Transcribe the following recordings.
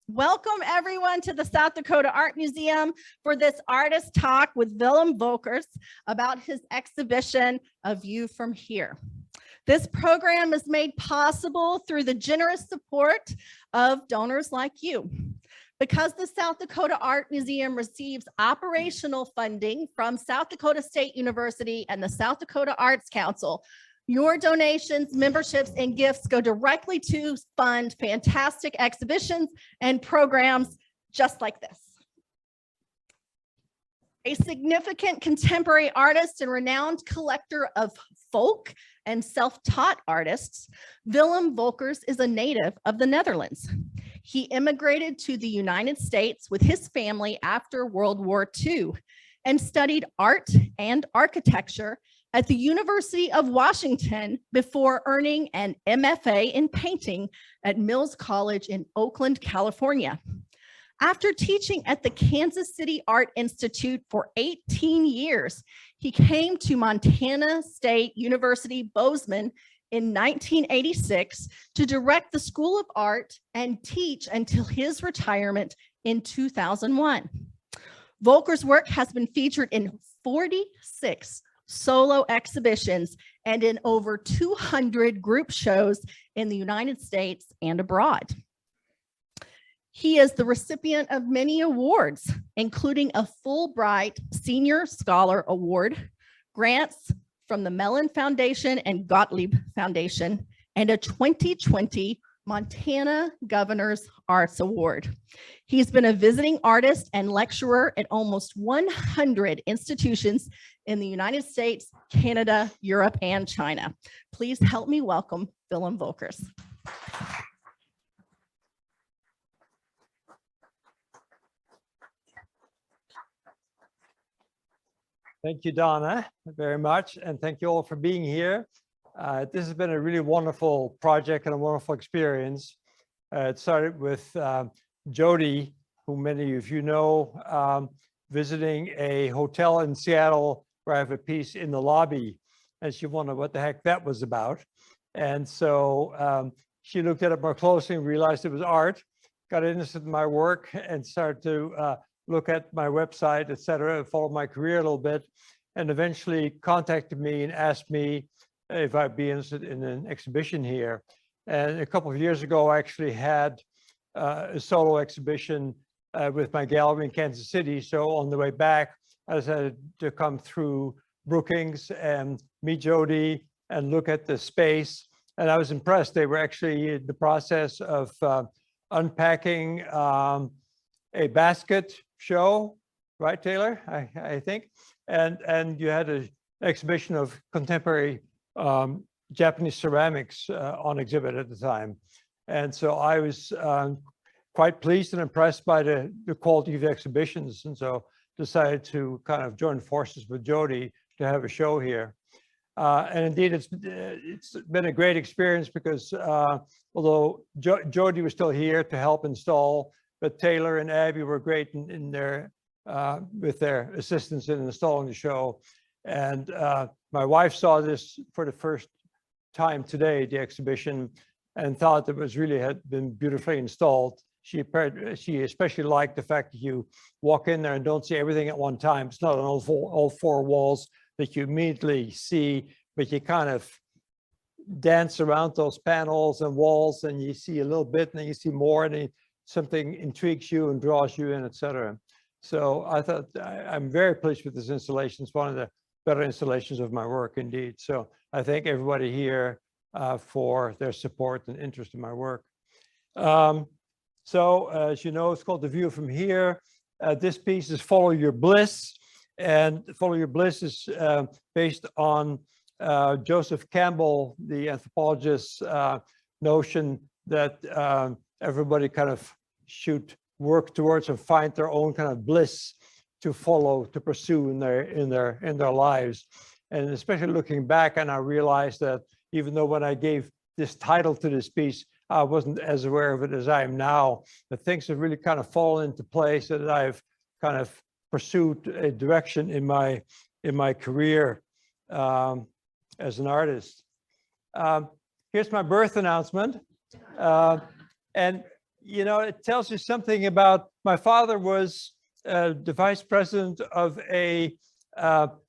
Welcome everyone to the South Dakota Art Museum for this artist talk with Willem Volkersz about his exhibition, A View from Here. This program is made possible through the generous support of donors like you. Because the South Dakota Art Museum receives operational funding from South Dakota State University and the South Dakota Arts Council, your donations, memberships, and gifts go directly to fund fantastic exhibitions and programs just like this. A significant contemporary artist and renowned collector of folk and self-taught artists, Willem Volkersz is a native of the Netherlands. He immigrated to the United States with his family after World War II and studied art and architecture at the University of Washington before earning an MFA in painting at Mills College in Oakland, California. After teaching at the Kansas City Art Institute for 18 years, he came to Montana State University, Bozeman in 1986 to direct the School of Art and teach until his retirement in 2001. Volkersz' work has been featured in 46 solo exhibitions and in over 200 group shows in the United States and abroad. He is the recipient of many awards, including a Fulbright Senior Scholar Award, grants from the Mellon Foundation and Gottlieb Foundation, and a 2020 Montana Governor's Arts Award. He's been a visiting artist and lecturer at almost 100 institutions in the United States, Canada, Europe, and China. Please help me welcome Willem Volkersz. Thank you, Donna, very much. And thank you all for being here. This has been a really wonderful project and a wonderful experience. It started with Jody, who many of you know, visiting a hotel in Seattle where I have a piece in the lobby. And she wondered what the heck that was about. And so she looked at it more closely and realized it was art, got interested in my work and started to look at my website, et cetera, follow my career a little bit, and eventually contacted me and asked me if I'd be interested in an exhibition here. And a couple of years ago, I actually had a solo exhibition with my gallery in Kansas City. So on the way back, I decided to come through Brookings and meet Jody and look at the space. And I was impressed. They were actually in the process of unpacking a basket show, right, Taylor? I think. And you had an exhibition of contemporary Japanese ceramics on exhibit at the time. And so I was quite pleased and impressed by the quality of the exhibitions. And so decided to kind of join forces with Jody to have a show here. And indeed, it's been a great experience because although Jody was still here to help install, but Taylor and Abby were great in their with their assistance in installing the show. And my wife saw this for the first time today, the exhibition, and thought that it was really had been beautifully installed. She especially liked the fact that you walk in there and don't see everything at one time. It's not on all four walls that you immediately see, but you kind of dance around those panels and walls and you see a little bit and then you see more and something intrigues you and draws you in, etc. So I thought I'm very pleased with this installation. It's one of the better installations of my work indeed. So I thank everybody here for their support and interest in my work. So as you know, it's called The View from Here. This piece is Follow Your Bliss. And Follow Your Bliss is based on Joseph Campbell, the anthropologist's notion that everybody kind of should work towards and find their own kind of bliss to follow, to pursue in their lives. And especially looking back, and I realized that even though when I gave this title to this piece, I wasn't as aware of it as I am now, that things have really kind of fallen into place, that I've kind of pursued a direction in my career as an artist. Here's my birth announcement. And you know, it tells you something about, my father was the vice president of a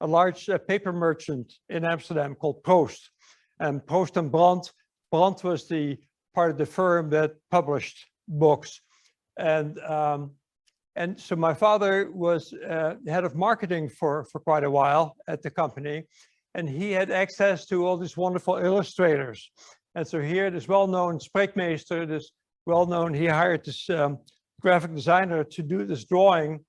large paper merchant in Amsterdam called Post. And Post and Brandt. Brandt was the part of the firm that published books. And so my father was head of marketing for quite a while at the company. And he had access to all these wonderful illustrators. And so here, this well-known Spreekmeester, this well-known, he hired this graphic designer to do this drawing.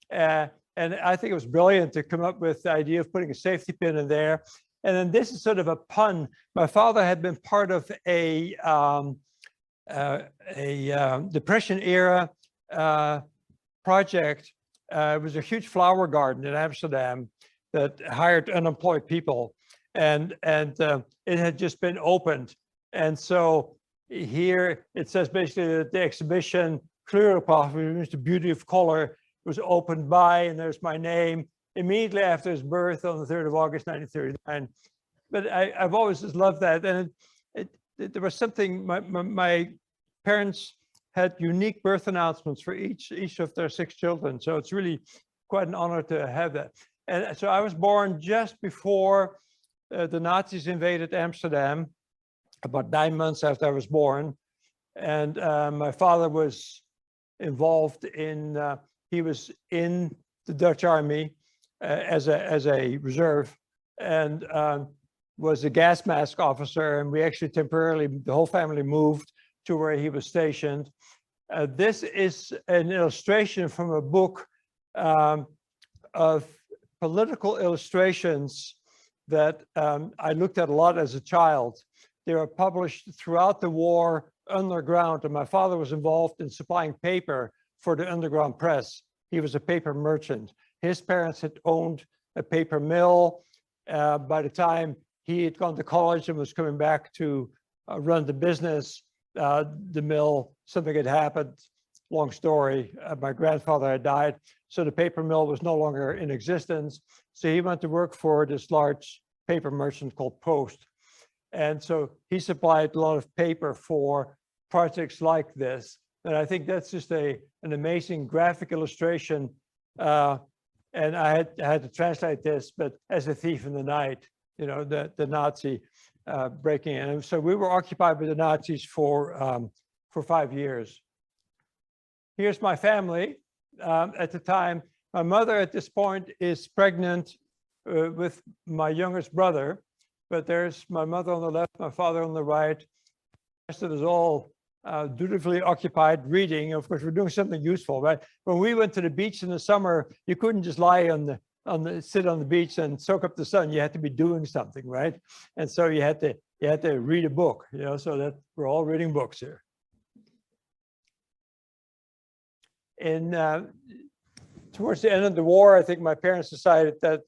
And I think it was brilliant to come up with the idea of putting a safety pin in there. And then this is sort of a pun. My father had been part of a Depression era project. It was a huge flower garden in Amsterdam that hired unemployed people, and it had just been opened. And so here it says basically that the exhibition Kleurenpracht, which means the beauty of color, was opened by, and there's my name, immediately after his birth on the 3rd of August, 1939. But I've always just loved that. And there was something, my parents had unique birth announcements for each of their 6 children. So it's really quite an honor to have that. And so I was born just before the Nazis invaded Amsterdam, about 9 months after I was born. And my father was involved in, he was in the Dutch army as a reserve, and was a gas mask officer. And we actually temporarily, the whole family moved to where he was stationed. This is an illustration from a book of political illustrations that I looked at a lot as a child. They were published throughout the war underground, and my father was involved in supplying paper for the underground press. He was a paper merchant. His parents had owned a paper mill. By the time he had gone to college and was coming back to run the business, the mill, something had happened, long story. My grandfather had died, so the paper mill was no longer in existence. So he went to work for this large paper merchant called Post. And so he supplied a lot of paper for projects like this. And I think that's just an amazing graphic illustration. And I had to translate this, but as a thief in the night, you know, the Nazi breaking in. And so we were occupied by the Nazis for 5 years. Here's my family at the time. My mother at this point is pregnant with my youngest brother, but there's my mother on the left, my father on the right. The rest of us all dutifully occupied reading. Of course, we're doing something useful, right? When we went to the beach in the summer, you couldn't just lie sit on the beach and soak up the sun. You had to be doing something, right? And so you had to read a book, you know, so that we're all reading books here. Towards the end of the war, I think my parents decided that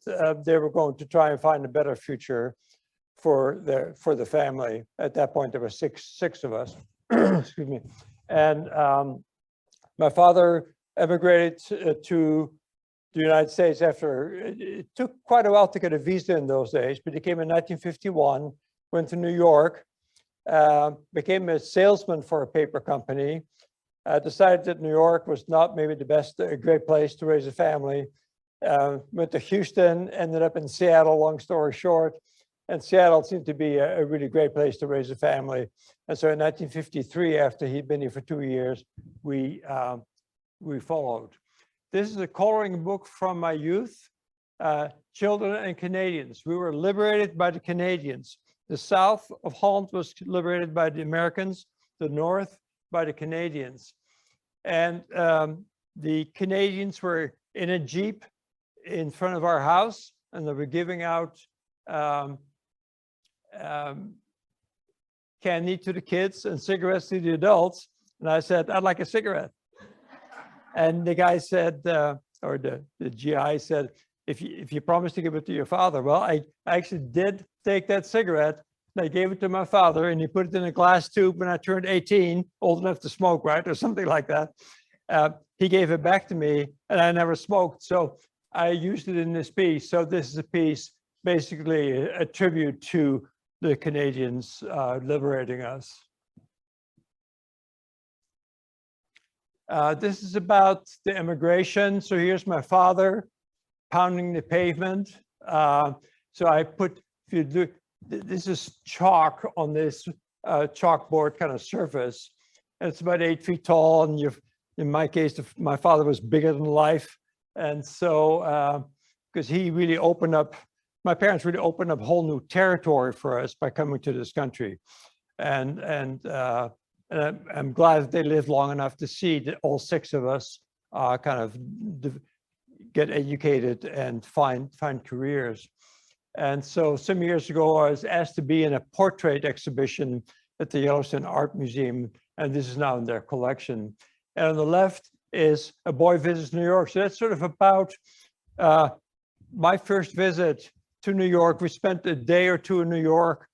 they were going to try and find a better future for the family. At that point, there were six of us. Excuse me. And my father emigrated to the United States after, it took quite a while to get a visa in those days, but he came in 1951, went to New York, became a salesman for a paper company, decided that New York was not maybe a great place to raise a family, went to Houston, ended up in Seattle, long story short, and Seattle seemed to be a really great place to raise a family. And so in 1953, after he'd been here for 2 years, we followed. This is a coloring book from my youth, Children and Canadians. We were liberated by the Canadians. The south of Holland was liberated by the Americans, the north by the Canadians. And the Canadians were in a Jeep in front of our house, and they were giving out candy to the kids and cigarettes to the adults. And I said, I'd like a cigarette. And the guy said, or the GI said, if you promise to give it to your father. Well, I actually did take that cigarette. And I gave it to my father, and he put it in a glass tube when I turned 18, old enough to smoke, right? Or something like that. He gave it back to me, and I never smoked. So I used it in this piece. So this is a piece, basically a tribute to the Canadians liberating us. This is about the immigration. So here's my father pounding the pavement. So I put, if you do, this is chalk on this chalkboard kind of surface. And it's about 8 feet tall. And in my case, my father was bigger than life. And so, because he really opened up, my parents really opened up whole new territory for us by coming to this country. And I'm glad that they lived long enough to see that all 6 of us kind of get educated and find careers. And so some years ago, I was asked to be in a portrait exhibition at the Yellowstone Art Museum, and this is now in their collection. And on the left is A Boy Visits New York. So that's sort of about my first visit to New York. We spent a day or two in New York.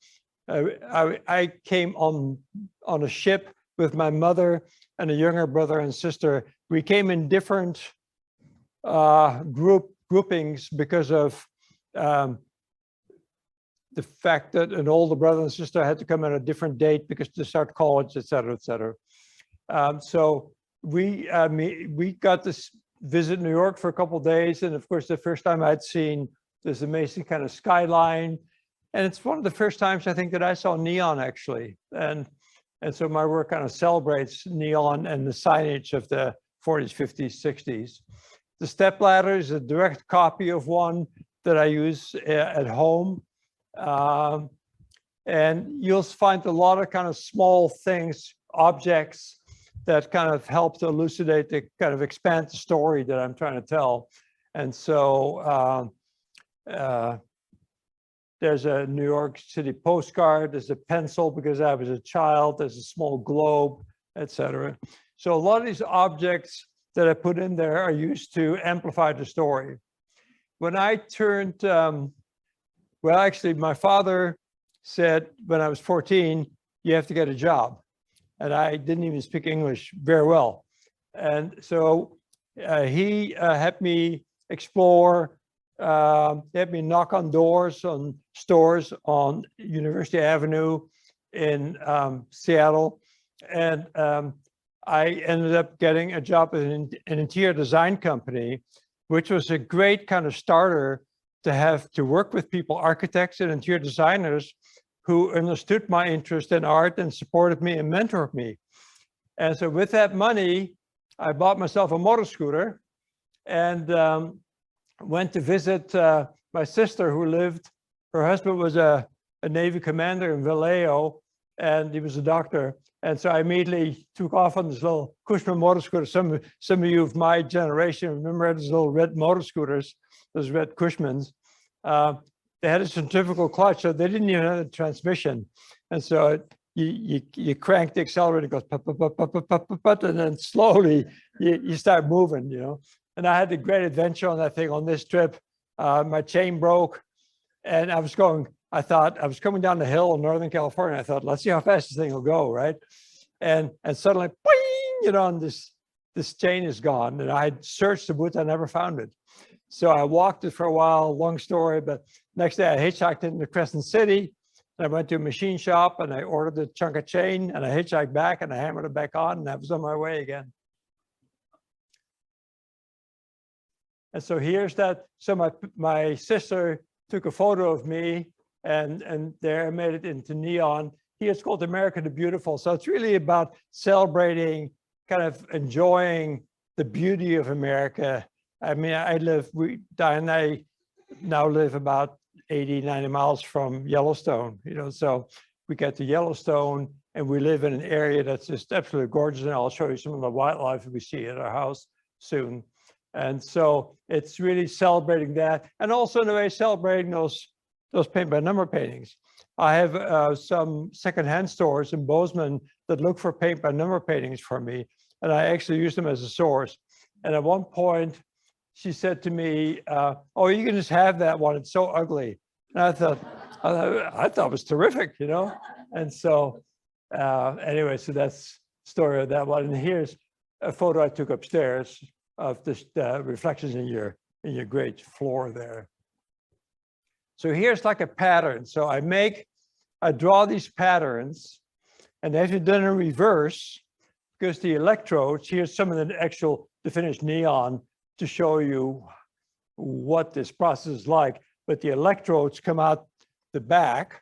I came on a ship with my mother and a younger brother and sister. We came in different groupings because of the fact that an older brother and sister had to come at a different date because to start college, et cetera, et cetera. So we got this visit New York for a couple of days. And of course, the first time I'd seen this amazing kind of skyline. And it's one of the first times I think that I saw neon actually. And so my work kind of celebrates neon and the signage of the 40s, 50s, 60s. The stepladder is a direct copy of one that I use at home. And you'll find a lot of kind of small things, objects that kind of help to elucidate the kind of expand the story that I'm trying to tell. And so there's a New York City postcard, there's a pencil because I was a child, there's a small globe, etc. So a lot of these objects that I put in there are used to amplify the story. When I turned, well, actually, my father said when I was 14, you have to get a job. And I didn't even speak English very well. And so he had me explore, had me knock on doors on stores on University Avenue in Seattle. And I ended up getting a job at an interior design company, which was a great kind of starter to have to work with people, architects and interior designers who understood my interest in art and supported me and mentored me. And so with that money, I bought myself a motor scooter and went to visit my sister who lived, her husband was a Navy commander in Vallejo and he was a doctor. And so I immediately took off on this little Cushman motor scooter. Some of you of my generation remember those little red motor scooters, those red Cushmans. They had a centrifugal clutch, so they didn't even have a transmission. And so you crank the accelerator, it goes pop, pop, pop, pop, pop, pop, pop, and then slowly you start moving, you know. And I had a great adventure on that thing on this trip. My chain broke and I was coming down the hill in Northern California. I thought, let's see how fast this thing will go, right? And suddenly, boing, you know, and this chain is gone. And I had searched the woods, I never found it. So I walked it for a while, long story, but next day I hitchhiked into Crescent City. And I went to a machine shop and I ordered a chunk of chain and I hitchhiked back and I hammered it back on and I was on my way again. And so here's that. So my sister took a photo of me and there I made it into neon. Here it's called America the Beautiful. So it's really about celebrating, kind of enjoying the beauty of America. I mean, Diane and I now live about 80, 90 miles from Yellowstone, you know, so we get to Yellowstone and we live in an area that's just absolutely gorgeous. And I'll show you some of the wildlife we see at our house soon. And so it's really celebrating that. And also in a way celebrating those paint by number paintings. I have some secondhand stores in Bozeman that look for paint by number paintings for me. And I actually use them as a source. And at one point, she said to me, oh, you can just have that one. It's so ugly. And I thought it was terrific, you know? And so anyway, so that's the story of that one. And here's a photo I took upstairs of this reflections in your great floor there. So here's like a pattern. So I draw these patterns, and if you're done in reverse, because the electrodes, here's some of the finished neon to show you what this process is like, but the electrodes come out the back,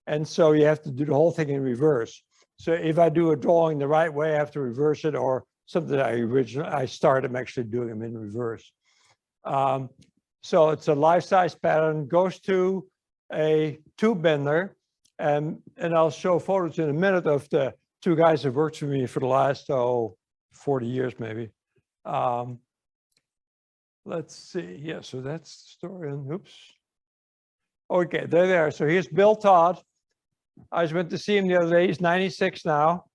and so you have to do the whole thing in reverse. So if I do a drawing the right way, I have to reverse it, or something that I start, I'm actually doing them in reverse. So it's a life-size pattern, goes to a tube bender, and I'll show photos in a minute of the two guys that worked for me for the last 40 years maybe. Let's see, yeah, so that's the story, and oops. Okay, there they are. So here's Bill Todd. I just went to see him the other day. He's 96 now.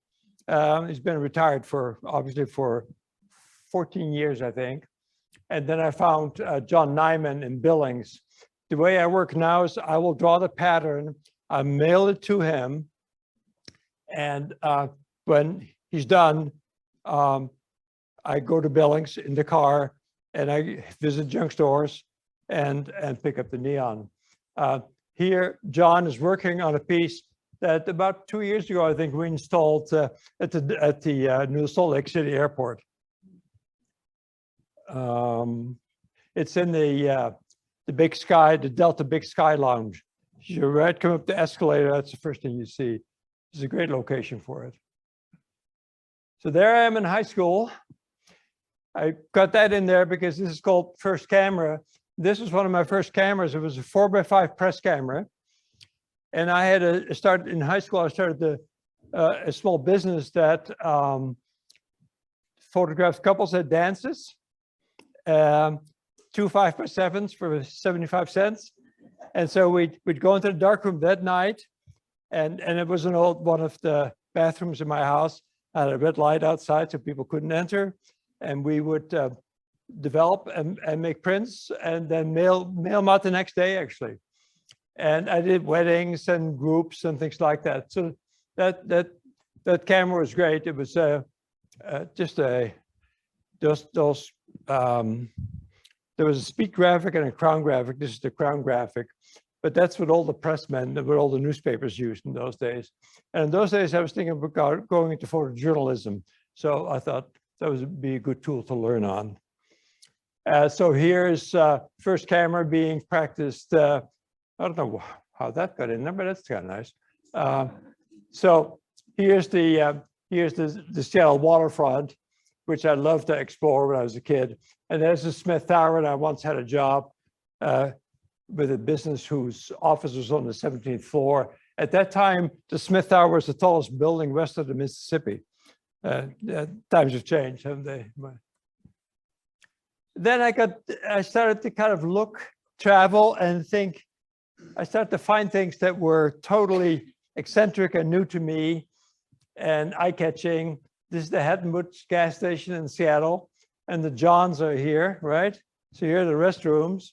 He's been retired obviously for 14 years, I think. And then I found John Nyman in Billings. The way I work now is I will draw the pattern, I mail it to him, and when he's done, I go to Billings in the car and I visit junk stores and pick up the neon. Here, John is working on a piece that about 2 years ago, I think we installed at the new Salt Lake City airport. It's in the Big Sky, the Delta Big Sky Lounge. You're right, come up the escalator, that's the first thing you see. It's a great location for it. So there I am in high school. I got that in there because this is called first camera. This was one of my first cameras. It was a 4x5 press camera. And I had started in high school, I started a small business that photographed couples at dances. 2 5x7s for 75 cents. And so we'd go into the darkroom that night, and it was one of the bathrooms in my house. I had a red light outside so people couldn't enter. And we would develop and make prints and then mail them out the next day, actually. And I did weddings and groups and things like that. So that camera was great. It was just those there was a speed graphic and a crown graphic. This is the crown graphic, but that's what all the pressmen, what all the newspapers used in those days. And in those days, I was thinking about going into photojournalism. So I thought that would be a good tool to learn on. So here's first camera being practiced. I don't know how that got in there, but that's kind of nice. So here's the Seattle waterfront, which I loved to explore when I was a kid. And there's the Smith Tower, and I once had a job with a business whose office was on the 17th floor. At that time, the Smith Tower was the tallest building west of the Mississippi. Times have changed, haven't they? Then I started to kind of travel and think. I started to find things that were totally eccentric and new to me and eye-catching. This is the Hettenbusch gas station in Seattle, and the Johns are here, right? So here are the restrooms,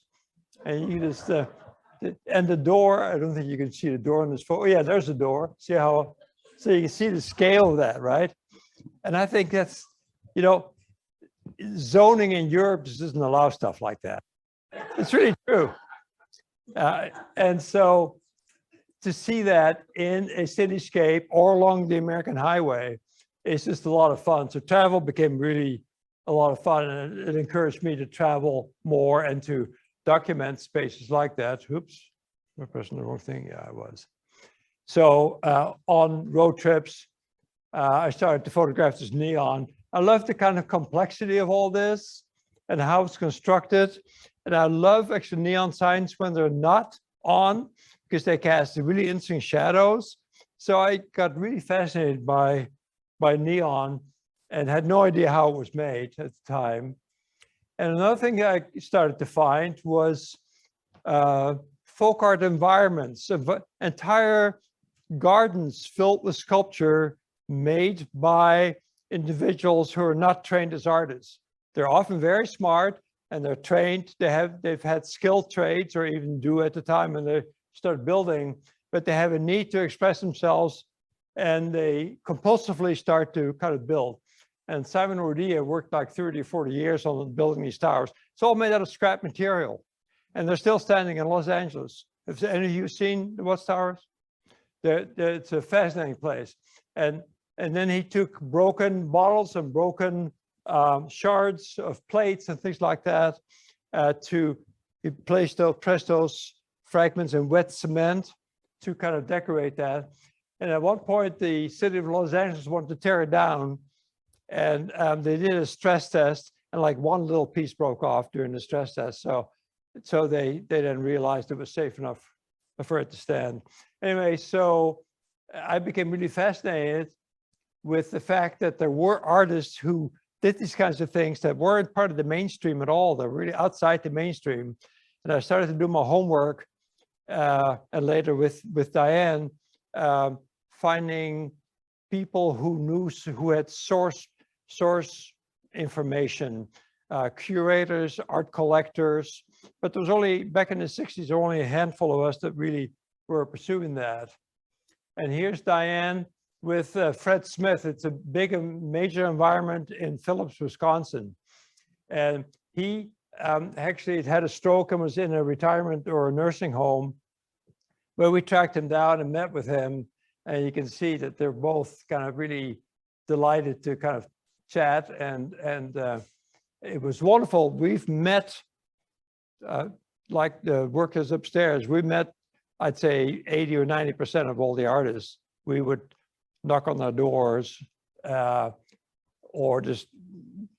and you just and the door. I don't think you can see the door on this photo. Oh, yeah, there's the door. See how? So you can see the scale of that, right? And I think that's, zoning in Europe just doesn't allow stuff like that. It's really true. And so to see that in a cityscape or along the American highway, it's just a lot of fun. So travel became really a lot of fun, and it encouraged me to travel more and to document spaces like that. Oops, am I pressing the wrong thing? Yeah, I was. So on road trips, I started to photograph this neon. I love the kind of complexity of all this and how it's constructed. And I love actually neon signs when they're not on, because they cast really interesting shadows. So I got really fascinated by neon and had no idea how it was made at the time. And another thing I started to find was folk art environments, entire gardens filled with sculpture made by individuals who are not trained as artists. They're often very smart and they're trained. They've had skilled trades, or even do at the time when they start building, but they have a need to express themselves, and they compulsively start to kind of build. And Simon Ordia worked like 30 or 40 years on building these towers. It's all made out of scrap material, and they're still standing in Los Angeles. Have any of you seen the Watts Towers? It's a fascinating place. And And then he took broken bottles and broken shards of plates and things like that he pressed those fragments in wet cement to kind of decorate that. And at one point, the city of Los Angeles wanted to tear it down, and they did a stress test, and like one little piece broke off during the stress test. So they then realized it was safe enough for it to stand. Anyway, so I became really fascinated with the fact that there were artists who did these kinds of things that weren't part of the mainstream at all. They're really outside the mainstream. And I started to do my homework, and later with Diane, finding people who had source information, curators, art collectors. But there was only, back in the 60s, there were only a handful of us that really were pursuing that. And here's Diane with Fred Smith. It's a big major environment in Phillips, Wisconsin. And he actually had a stroke and was in a retirement or a nursing home, where we tracked him down and met with him. And you can see that they're both kind of really delighted to kind of chat. And it was wonderful. We've met, like the workers upstairs, we met, I'd say 80 or 90% of all the artists. We would knock on their doors or just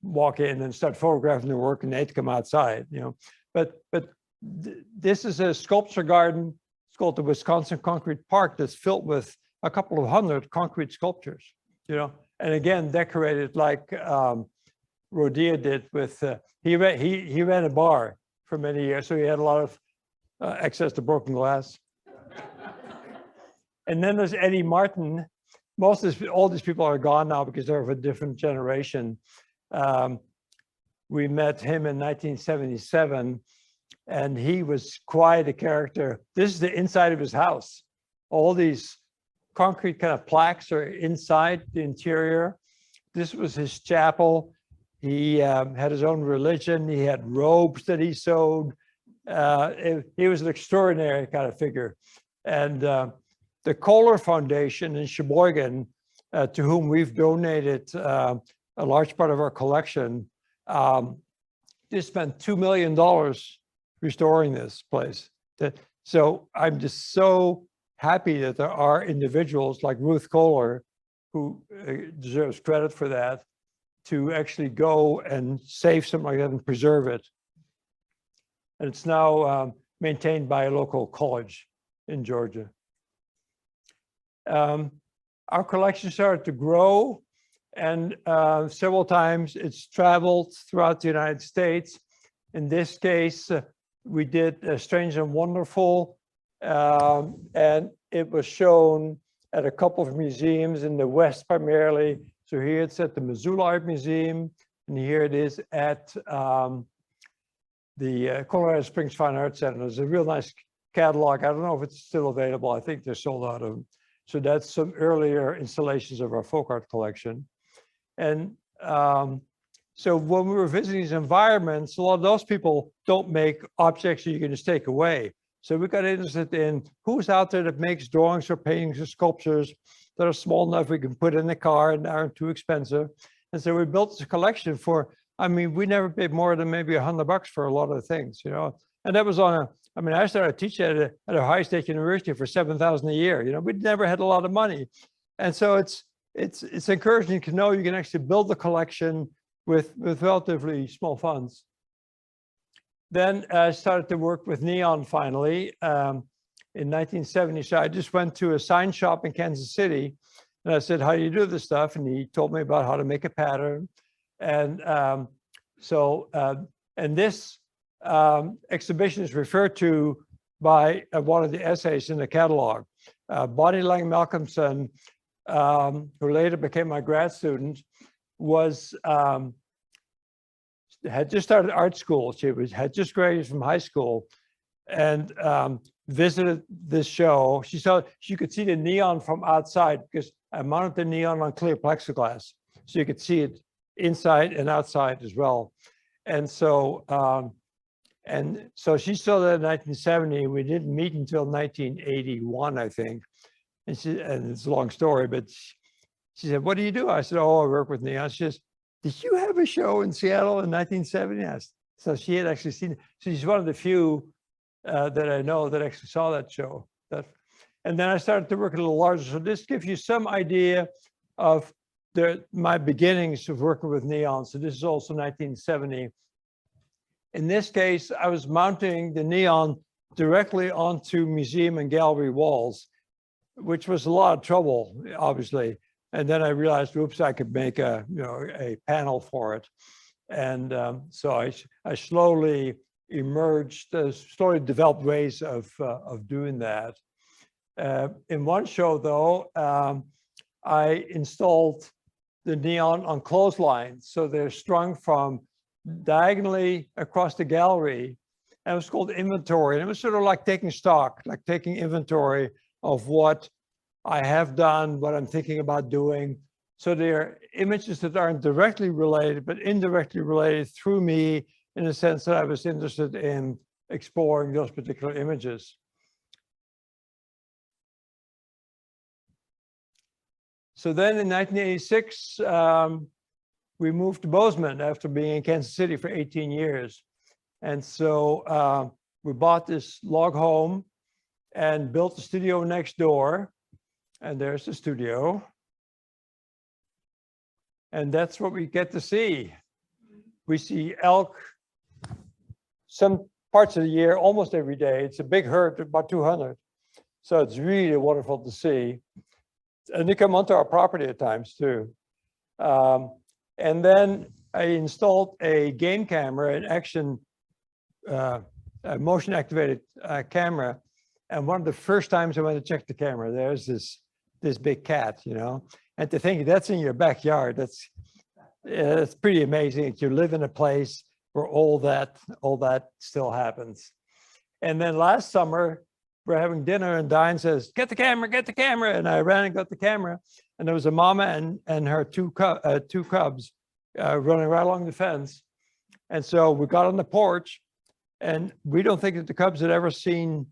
walk in and start photographing their work, and they'd come outside, you know. But this is a sculpture garden. It's called the Wisconsin Concrete Park, that's filled with a couple of hundred concrete sculptures, you know, and again, decorated like Rodia did with, he ran a bar for many years, so he had a lot of access to broken glass. And then there's Eddie Martin. All these people are gone now because they're of a different generation. We met him in 1977, and he was quite a character. This is the inside of his house. All these concrete kind of plaques are inside the interior. This was his chapel. He had his own religion. He had robes that he sewed. He was an extraordinary kind of figure. And the Kohler Foundation in Sheboygan, to whom we've donated a large part of our collection, they spent $2 million restoring this place. So I'm just so happy that there are individuals like Ruth Kohler, who deserves credit for that, to actually go and save something like that and preserve it. And it's now maintained by a local college in Georgia. Our collection started to grow, and several times it's traveled throughout the United States. In this case, we did Strange and Wonderful, and it was shown at a couple of museums in the West primarily. So here it's at the Missoula Art Museum, and here it is at the Colorado Springs Fine Arts Center. There's a real nice catalog. I don't know if it's still available. I think they're sold out of them. So that's some earlier installations of our folk art collection. And so when we were visiting these environments, a lot of those people don't make objects that you can just take away. So we got interested in who's out there that makes drawings or paintings or sculptures that are small enough we can put in the car and aren't too expensive. And so we built this collection for, I mean, we never paid more than maybe $100 for a lot of things, you know. And that was on a, I mean, I started teaching at Ohio State University for $7,000 a year. You know, we'd never had a lot of money. And so it's encouraging to know you can actually build the collection with relatively small funds. Then I started to work with neon finally in 1970. So I just went to a sign shop in Kansas City, and I said, how do you do this stuff? And he told me about how to make a pattern. And and this exhibition is referred to by one of the essays in the catalog. Bonnie Lang Malcolmson, who later became my grad student, had just started art school. She had just graduated from high school and visited this show. She could see the neon from outside because I mounted the neon on clear plexiglass, so you could see it inside and outside as well. And so she saw that in 1970. We didn't meet until 1981, I think. And it's a long story, but She said, what do you do? I said, oh, I work with neon. She says, did you have a show in Seattle in 1970? Yes. So she had actually seen it. She's one of the few that I know that actually saw that show. And then I started to work a little larger. So this gives you some idea of my beginnings of working with neon. So this is also 1970. In this case, I was mounting the neon directly onto museum and gallery walls, which was a lot of trouble, obviously. And then I realized, oops, I could make a panel for it. And so I slowly emerged, slowly developed ways of doing that. In one show, though, I installed the neon on clotheslines. So they're strung from diagonally across the gallery. And it was called inventory. And it was sort of like taking stock, like taking inventory of what I have done, what I'm thinking about doing. So they're images that aren't directly related, but indirectly related through me, in the sense that I was interested in exploring those particular images. So then in 1986, we moved to Bozeman after being in Kansas City for 18 years. And so we bought this log home and built the studio next door. And there's the studio. And that's what we get to see. We see elk some parts of the year, almost every day. It's a big herd, about 200. So it's really wonderful to see. And they come onto our property at times too. And then I installed a game camera, an action, a motion activated camera. And one of the first times I went to check the camera, there's this big cat, and to think that's in your backyard, it's pretty amazing that you live in a place where all that still happens. And then last summer, we're having dinner and Diane says, get the camera. And I ran and got the camera. And there was a mama and her two cubs running right along the fence. And so we got on the porch, and we don't think that the cubs had ever seen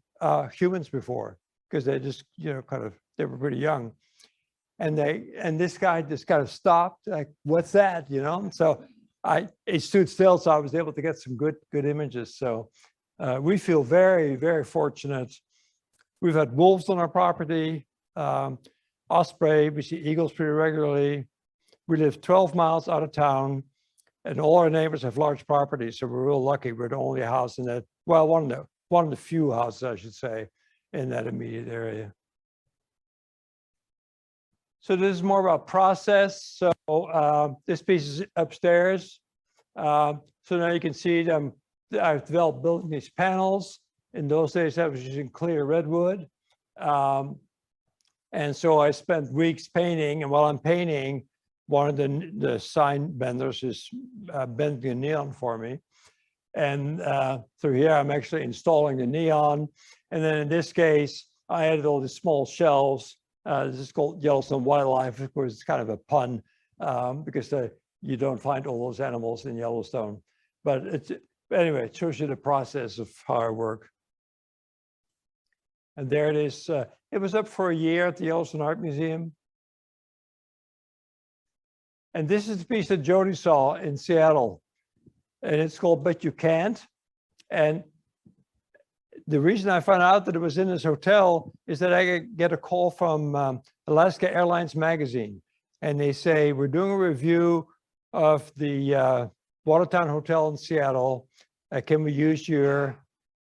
humans before, because they just, they were pretty young. And this guy just kind of stopped, like, what's that, So it stood still, so I was able to get some good images. So we feel very, very fortunate. We've had wolves on our property, osprey, we see eagles pretty regularly. We live 12 miles out of town, and all our neighbors have large properties, so we're real lucky. We're the only house in that, well, one of the few houses, I should say, in that immediate area. So this is more about process. So this piece is upstairs. So now you can see them. I've developed building these panels. In those days, I was using clear redwood. And so I spent weeks painting. And while I'm painting, one of the sign benders is bending the neon for me. And through here, I'm actually installing the neon. And then in this case, I added all these small shelves. This is called Yellowstone Wildlife. Of course, it's kind of a pun because you don't find all those animals in Yellowstone. But anyway, it shows you the process of how I work. And there it is. It was up for a year at the Yellowstone Art Museum. And this is the piece that Jody saw in Seattle. And it's called But You Can't. And the reason I found out that it was in this hotel is that I get a call from Alaska Airlines Magazine. And they say, we're doing a review of the Watertown Hotel in Seattle. Can we use your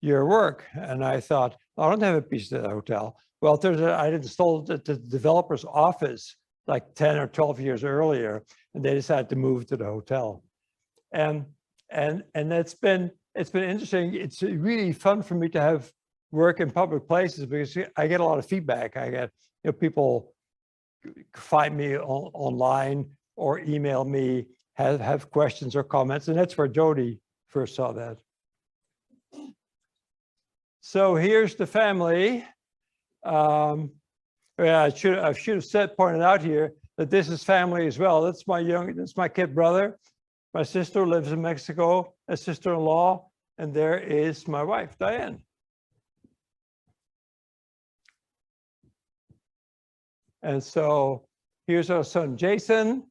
work? And I thought, I don't have a piece of the hotel. Well, I installed it at the developer's office like 10 or 12 years earlier, and they decided to move to the hotel. And it's been interesting. It's really fun for me to have work in public places because I get a lot of feedback. I get, people find me online or email me, have questions or comments, and that's where Jody first saw that. So here's the family. Yeah, I should have pointed out here that this is family as well. That's my kid brother. My sister lives in Mexico, a sister-in-law, and there is my wife, Diane. And so Here's our son, Jason,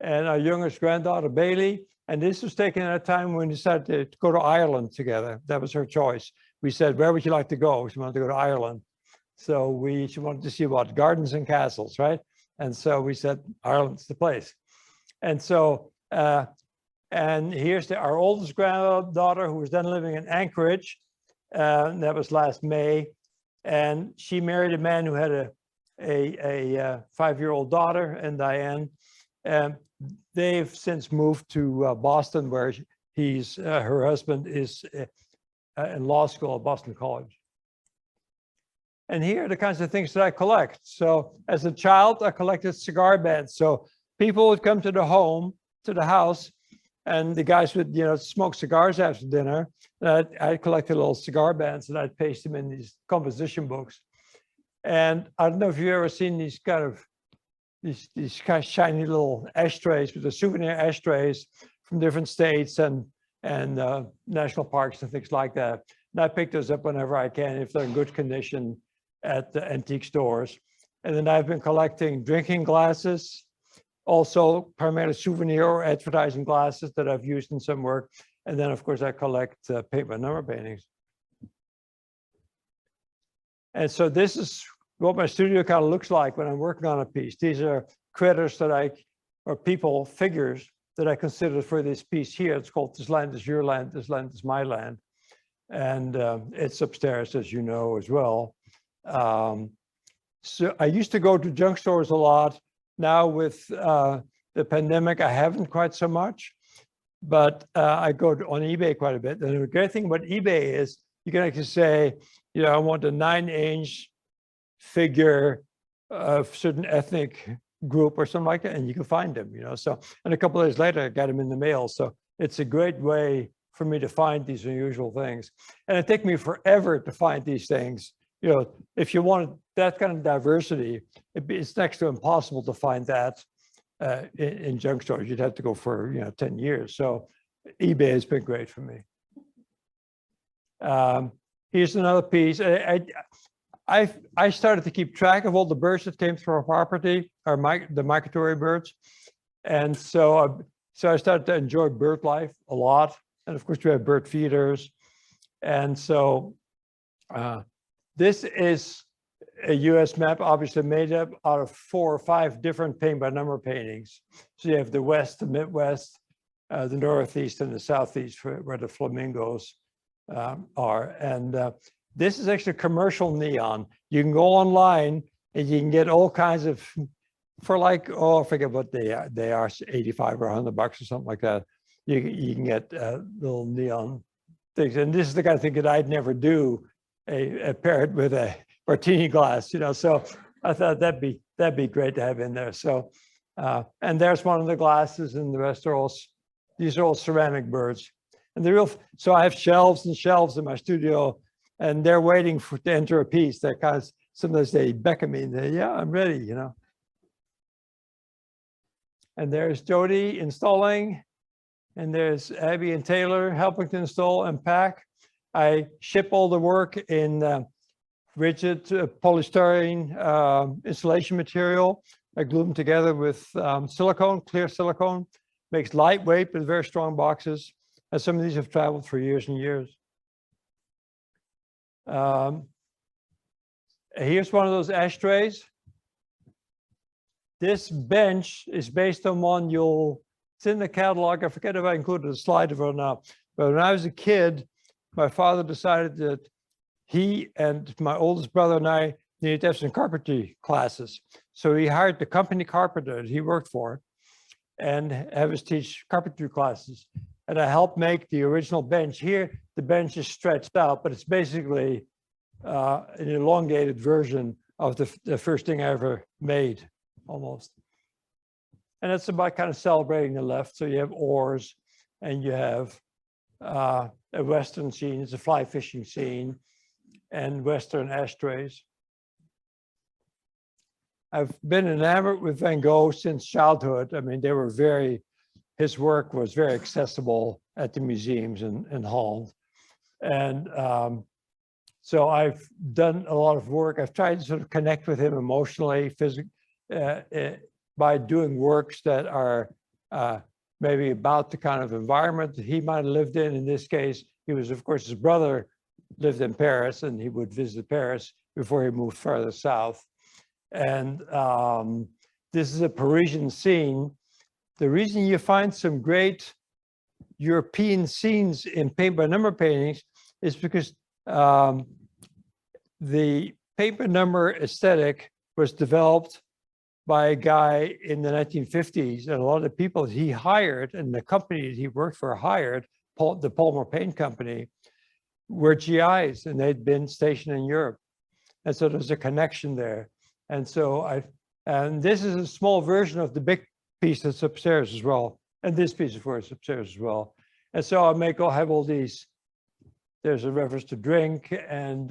and our youngest granddaughter, Bailey. And this was taken at a time when we decided to go to Ireland together. That was her choice. We said, where would you like to go? She wanted to go to Ireland. So she wanted to see what gardens and castles, right? And so we said, Ireland's the place. And so, and here's our oldest granddaughter, who was then living in Anchorage. That was last May. And she married a man who had a 5-year-old daughter, and Diane. They've since moved to Boston, where her husband is in law school at Boston College. And here are the kinds of things that I collect. So as a child, I collected cigar bands. So people would come to the house, and the guys would, smoke cigars after dinner. And I collected little cigar bands, and I'd paste them in these composition books. And I don't know if you've ever seen these kind of shiny little ashtrays with the souvenir ashtrays from different states and national parks and things like that. And I pick those up whenever I can, if they're in good condition, at the antique stores. And then I've been collecting drinking glasses, also primarily souvenir or advertising glasses that I've used in some work. And then, of course, I collect paint by number paintings. And so this is what my studio kind of looks like when I'm working on a piece. These are critters or people, figures that I consider for this piece here. It's called This Land Is Your Land, This Land Is My Land. And it's upstairs, as you know, as well. So I used to go to junk stores a lot. Now with the pandemic, I haven't quite so much, but I go on eBay quite a bit. And the great thing about eBay is you can actually say, I want a 9-inch figure of certain ethnic group or something like that, and you can find them, So, and a couple of days later, I got them in the mail. So it's a great way for me to find these unusual things. And it took me forever to find these things. If you wanted that kind of diversity, it's next to impossible to find that in junk stores. You'd have to go for 10 years. So eBay has been great for me. Here's another piece. I started to keep track of all the birds that came through our property, the migratory birds, and so I started to enjoy bird life a lot. And of course, we have bird feeders, and so this is a U.S. map, obviously made up out of 4 or 5 different paint by number paintings. So you have the West, the Midwest, the Northeast, and the Southeast, where the flamingos are. And this is actually commercial neon. You can go online and you can get all kinds of, for like, I forget what they are, 85 or $100 or something like that. You can get little neon things. And this is the kind of thing that I'd never do, a parrot with a martini glass, So I thought that'd be great to have in there. So, and there's one of the glasses, and the rest are these are all ceramic birds. And so I have shelves and shelves in my studio, and they're waiting to enter a piece. They're kind of, sometimes they beckon me and say, yeah, I'm ready, And there's Jody installing, and there's Abby and Taylor helping to install and pack. I ship all the work in rigid polystyrene insulation material. I glue them together with silicone, clear silicone. Makes lightweight but very strong boxes. And some of these have traveled for years and years. Here's one of those ashtrays. This bench is based on one it's in the catalog. I forget if I included a slide of it or not. But when I was a kid, my father decided that he and my oldest brother and I needed to have some carpentry classes. So he hired the company carpenter that he worked for and have us teach carpentry classes. And I helped make the original bench. Here, the bench is stretched out, but it's basically an elongated version of the first thing I ever made, almost. And it's about kind of celebrating the left. So you have oars, and you have a Western scene. It's a fly fishing scene, and Western ashtrays. I've been enamored with Van Gogh since childhood. I mean, his work was very accessible at the museums in Holland. And so I've done a lot of work. I've tried to sort of connect with him emotionally, physically, by doing works that are maybe about the kind of environment that he might have lived in. In this case, he was, of course, his brother lived in Paris, and he would visit Paris before he moved further south. And this is a Parisian scene. The reason you find some great European scenes in paint by number paintings is because the paint by number aesthetic was developed by a guy in the 1950s, and a lot of the people he hired and the company that he worked for hired, the Palmer Paint Company, were GIs, and they'd been stationed in Europe. And so there's a connection there. And so and this is a small version of the big piece that's upstairs as well. And this piece, of course, upstairs as well. And so I have all these, there's a reference to drink and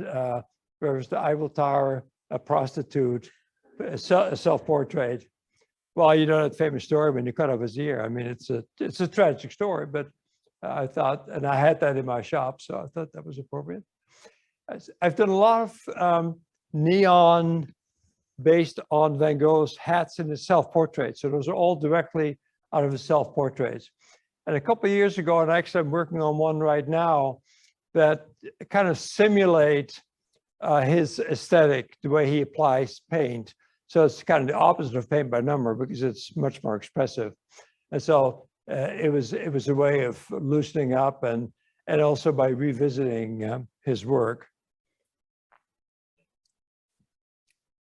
reference to Eiffel Tower, a prostitute, a self-portrait. Well, you know that famous story when you cut off his ear. I mean, it's a tragic story, but I thought, and I had that in my shop, so I thought that was appropriate. I've done a lot of neon based on Van Gogh's hats in his self-portraits. So those are all directly out of his self-portraits. And a couple of years ago, and actually I'm working on one right now that kind of simulate his aesthetic, the way he applies paint. So it's kind of the opposite of paint by number because it's much more expressive. And so it was a way of loosening up and also by revisiting his work.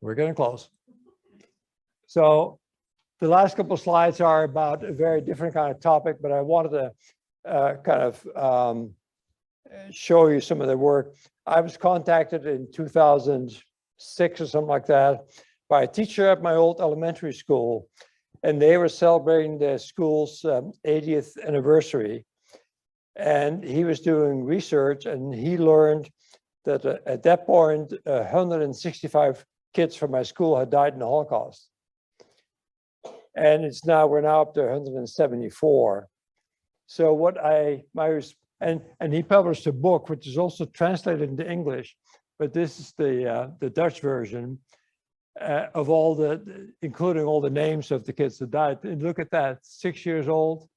We're getting close. So the last couple of slides are about a very different kind of topic, but I wanted to kind of show you some of their work. I was contacted in 2006 or something like that by a teacher at my old elementary school, and they were celebrating the school's 80th anniversary. And he was doing research, and he learned that at that point, 165 kids from my school had died in the Holocaust. And we're now up to 174. So and he published a book, which is also translated into English, but this is the Dutch version of including all the names of the kids that died. And look at that, 6 years old.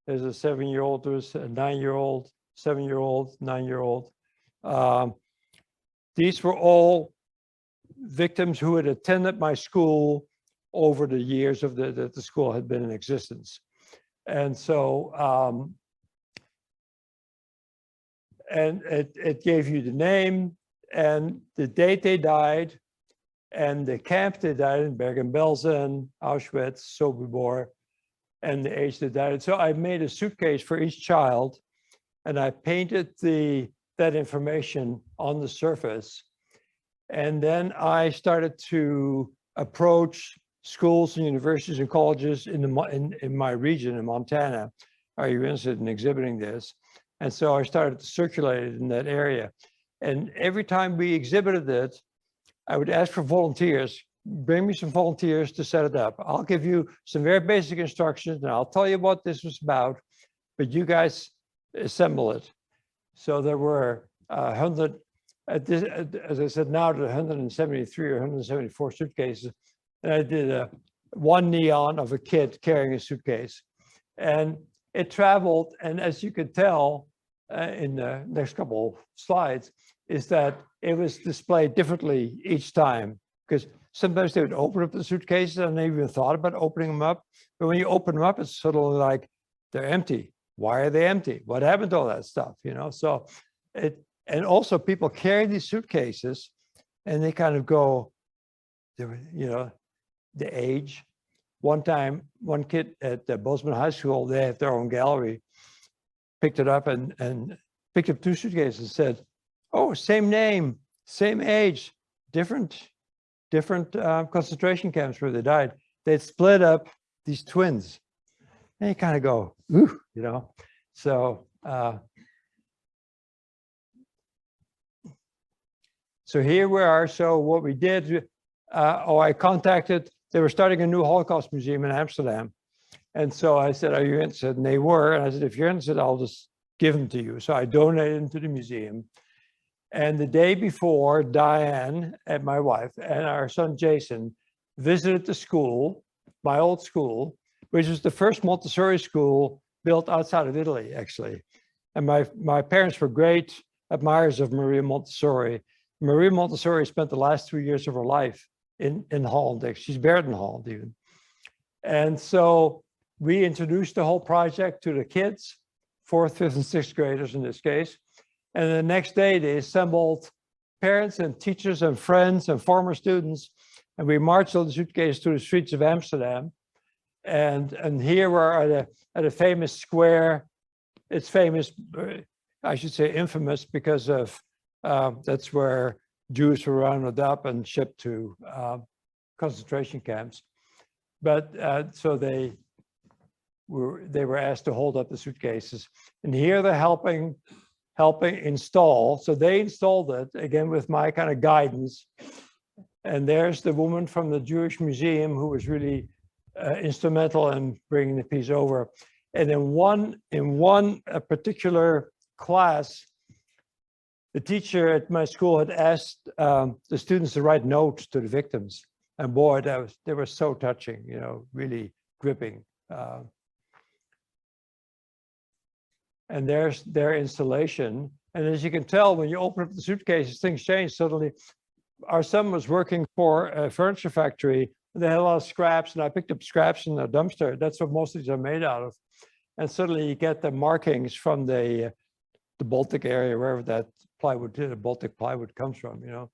There's a 7-year-old, there's a 9-year-old, 7-year-old, 9-year-old. These were all victims who had attended my school over the years that the school had been in existence. And so, and it gave you the name and the date they died and the camp they died in, Bergen-Belsen, Auschwitz, Sobibor, and the age they died. So I made a suitcase for each child, and I painted that information on the surface. And then I started to approach schools and universities and colleges in my region in Montana. Are you interested in exhibiting this? And so I started to circulate it in that area. And every time we exhibited it, I would ask for volunteers, bring me some volunteers to set it up. I'll give you some very basic instructions and I'll tell you what this was about, but you guys assemble it. So there were 100, as I said, now to 173 or 174 suitcases. And I did one neon of a kid carrying a suitcase. And it traveled, and as you could tell in the next couple of slides, is that it was displayed differently each time, because sometimes they would open up the suitcases and they even thought about opening them up. But when you open them up, it's sort of like they're empty. Why are they empty? What happened to all that stuff? You know, so and also people carry these suitcases and they kind of go, you know, the age. One time, one kid at the Bozeman High School, they had their own gallery, picked it up and picked up 2 suitcases and said, oh, same name, same age, different concentration camps where they died. They'd split up these twins. And you kind of go, ooh, you know. So, so here we are. So what we did, I contacted, they were starting a new Holocaust Museum in Amsterdam. And so I said, are you interested? And they were. And I said, if you're interested, I'll just give them to you. So I donated them to the museum. And the day before, Diane and my wife and our son Jason visited the school, my old school, which was the first Montessori school built outside of Italy, actually. And my parents were great admirers of Maria Montessori. Maria Montessori spent the last 3 years of her life in Holland. She's buried in Holland even. And so we introduced the whole project to the kids, 4th, 5th, and 6th graders in this case. And the next day they assembled parents and teachers and friends and former students, and we marched on the suitcase through the streets of Amsterdam. And here we're at a famous square. It's famous, I should say infamous, because of that's where Jews were rounded up and shipped to concentration camps. But so they were asked to hold up the suitcases, and here they're helping install. So they installed it again with my kind of guidance. And there's the woman from the Jewish Museum who was really instrumental in bringing the piece over. And in one particular class, the teacher at my school had asked the students to write notes to the victims. And boy, they were so touching, you know, really gripping. And there's their installation. And as you can tell, when you open up the suitcases, things change suddenly. Our son was working for a furniture factory. And they had a lot of scraps, and I picked up scraps in a dumpster. That's what most of these are made out of. And suddenly you get the markings from the Baltic area, wherever that plywood, the Baltic plywood comes from, you know.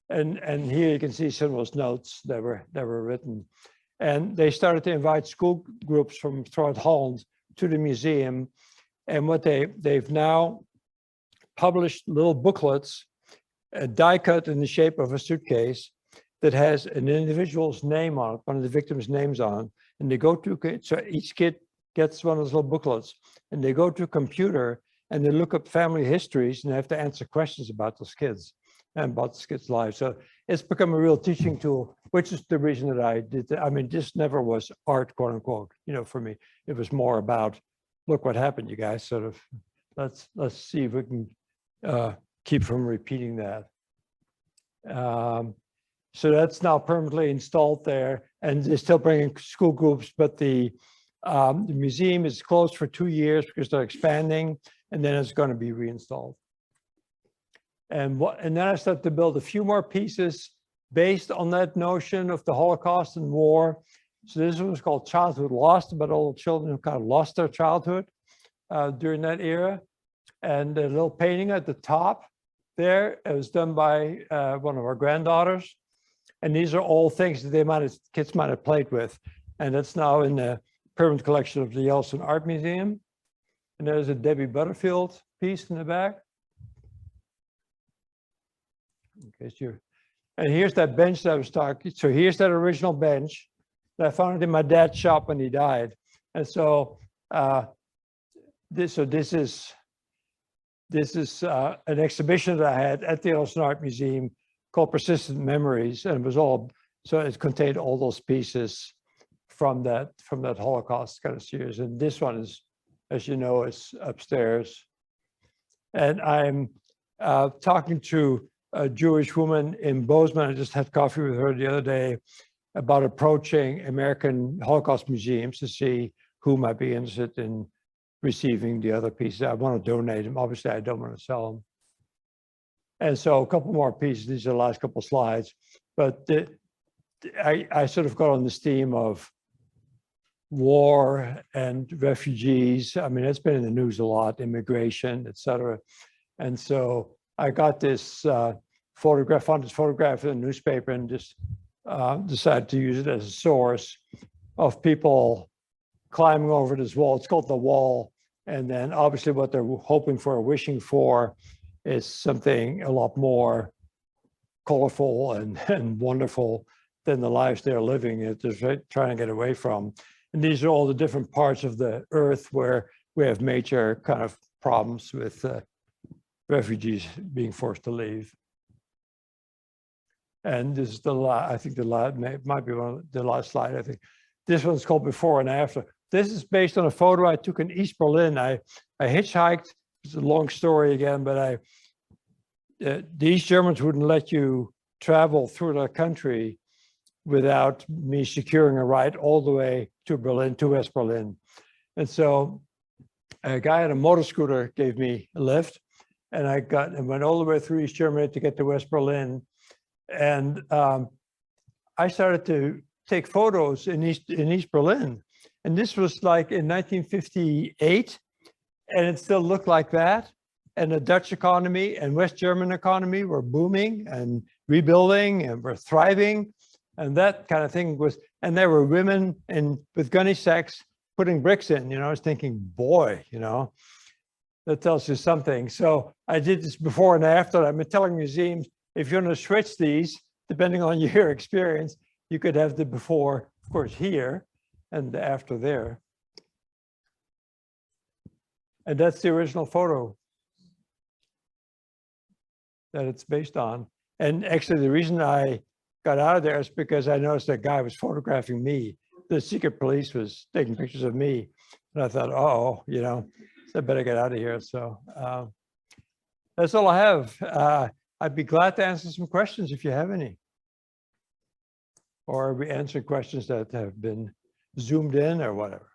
And here you can see some of those notes that were written. And they started to invite school groups from throughout Holland to the museum. And what they've now published little booklets, die cut in the shape of a suitcase that has an individual's name on it, one of the victims' names on. And they go to, so each kid gets one of those little booklets, and they go to a computer and they look up family histories, and they have to answer questions about those kids and about the kids' lives. So it's become a real teaching tool, which is the reason that I did that. I mean, this never was art, quote unquote, you know, for me. It was more about, look what happened, you guys, sort of, let's see if we can keep from repeating that. So that's now permanently installed there, and they're still bringing school groups, but the museum is closed for 2 years because they're expanding, and then it's going to be reinstalled. And then I started to build a few more pieces based on that notion of the Holocaust and war. So this one was called Childhood Lost, about all the children who kind of lost their childhood during that era. And a little painting at the top there, it was done by one of our granddaughters. And these are all things that kids might have played with. And that's now in the permanent collection of the Yellowstone Art Museum. And there's a Debbie Butterfield piece in the back. Okay, and here's that bench that I was talking. So here's that original bench. I found it in my dad's shop when he died. And so this is an exhibition that I had at the Yellowstone Art Museum called Persistent Memories, and it was all, so it contained all those pieces from that Holocaust kind of series. And this one is, as you know, is upstairs. And I'm talking to a Jewish woman in Bozeman. I just had coffee with her the other day about approaching American Holocaust museums to see who might be interested in receiving the other pieces. I want to donate them. Obviously, I don't want to sell them. And so a couple more pieces. These are the last couple of slides. But I sort of got on this theme of war and refugees. I mean, it's been in the news a lot, immigration, et cetera. And so I got this photograph, found this photograph in the newspaper, and just decided to use it as a source of people climbing over this wall. It's called the wall. And then obviously what they're hoping for or wishing for is something a lot more colorful and wonderful than the lives they're living that they're trying to get away from. And these are all the different parts of the earth where we have major kind of problems with refugees being forced to leave. And this is the last, I think the last, might be one of the last slide, I think. This one's called Before and After. This is based on a photo I took in East Berlin. I hitchhiked. It's a long story again, but the East Germans wouldn't let you travel through their country without me securing a ride all the way to Berlin, to West Berlin. And so a guy on a motor scooter gave me a lift, and I went all the way through East Germany to get to West Berlin. And I started to take photos in East Berlin. And this was like in 1958, and it still looked like that. And the Dutch economy and West German economy were booming and rebuilding and were thriving. And that kind of thing was, and there were women with gunny sacks putting bricks in, I was thinking, boy, that tells you something. So I did this before and after. I've been telling museums, if you're going to switch these, depending on your experience, you could have the before, of course, here, and the after there. And that's the original photo that it's based on. And actually, the reason I got out of there is because I noticed that guy was photographing me. The secret police was taking pictures of me. And I thought, oh, I better get out of here. So that's all I have. I'd be glad to answer some questions if you have any. Or we answer questions that have been zoomed in or whatever.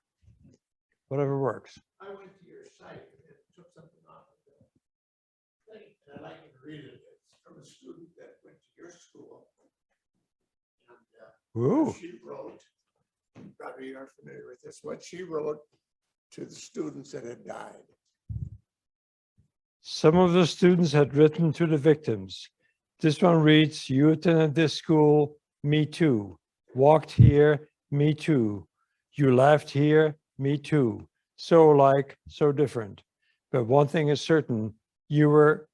Whatever works. I went to your site and took something off of the thing, and I'd like you to read it. It's from a student that went to your school. And Ooh. she wrote, probably you are familiar with this, what she wrote to the students that had died. Some of the students had written to the victims. This one reads, you attended this school, me too. Walked here, me too. You laughed here, me too. So like, so different. But one thing is certain, you were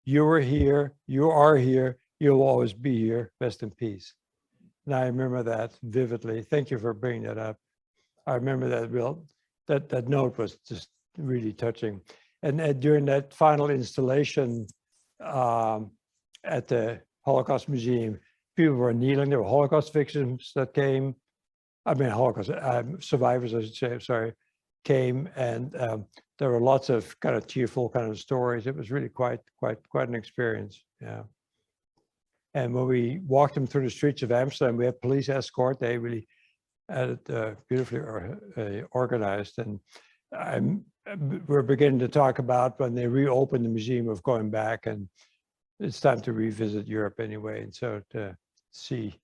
here, you are here, you'll always be here. Rest in peace. And I remember that vividly. Thank you for bringing that up. I remember that that note was just really touching. And during that final installation at the Holocaust Museum, people were kneeling. There were Holocaust victims that came. I mean, Holocaust survivors, I should say. I'm sorry, came, and there were lots of kind of tearful kind of stories. It was really quite an experience. Yeah. And when we walked them through the streets of Amsterdam, we had police escort. They really had it beautifully organized. And we're beginning to talk about when they reopened the museum of going back, and it's time to revisit Europe anyway. And so to see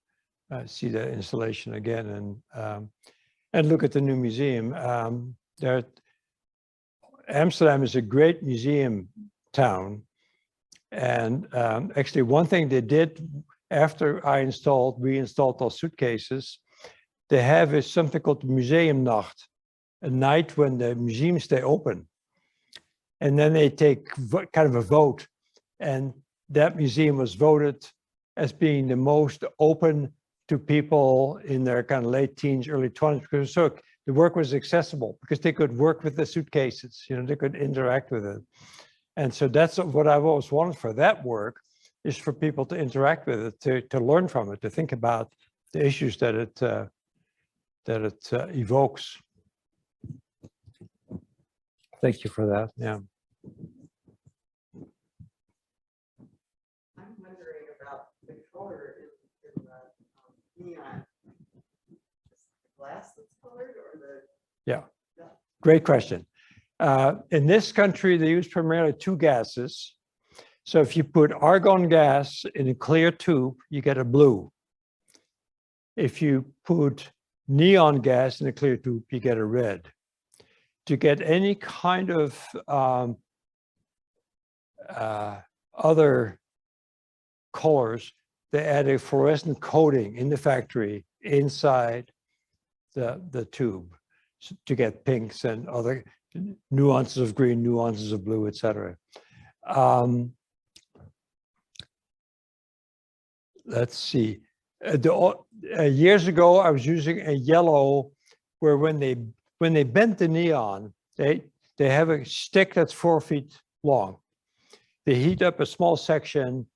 the installation again and look at the new museum. Amsterdam is a great museum town. And actually one thing they did after we installed those suitcases, they have something called Museumnacht, a night when the museums stay open. And then they take kind of a vote. And that museum was voted as being the most open to people in their kind of late teens, early 20s, because so the work was accessible because they could work with the suitcases, they could interact with it. And so that's what I've always wanted for that work, is for people to interact with it, to learn from it, to think about the issues that it evokes. Thank you for that. Yeah. I'm wondering about the color in the neon. Is the glass that's colored or the? Yeah, great question. In this country, they use primarily two gases. So if you put argon gas in a clear tube, you get a blue. If you put neon gas in a clear tube, you get a red. To get any kind of other colors, they add a fluorescent coating in the factory inside the tube to get pinks and other nuances of green, nuances of blue, etc. Let's see. Years ago, I was using a yellow where when they bent the neon, they have a stick that's 4 feet long. They heat up a small section.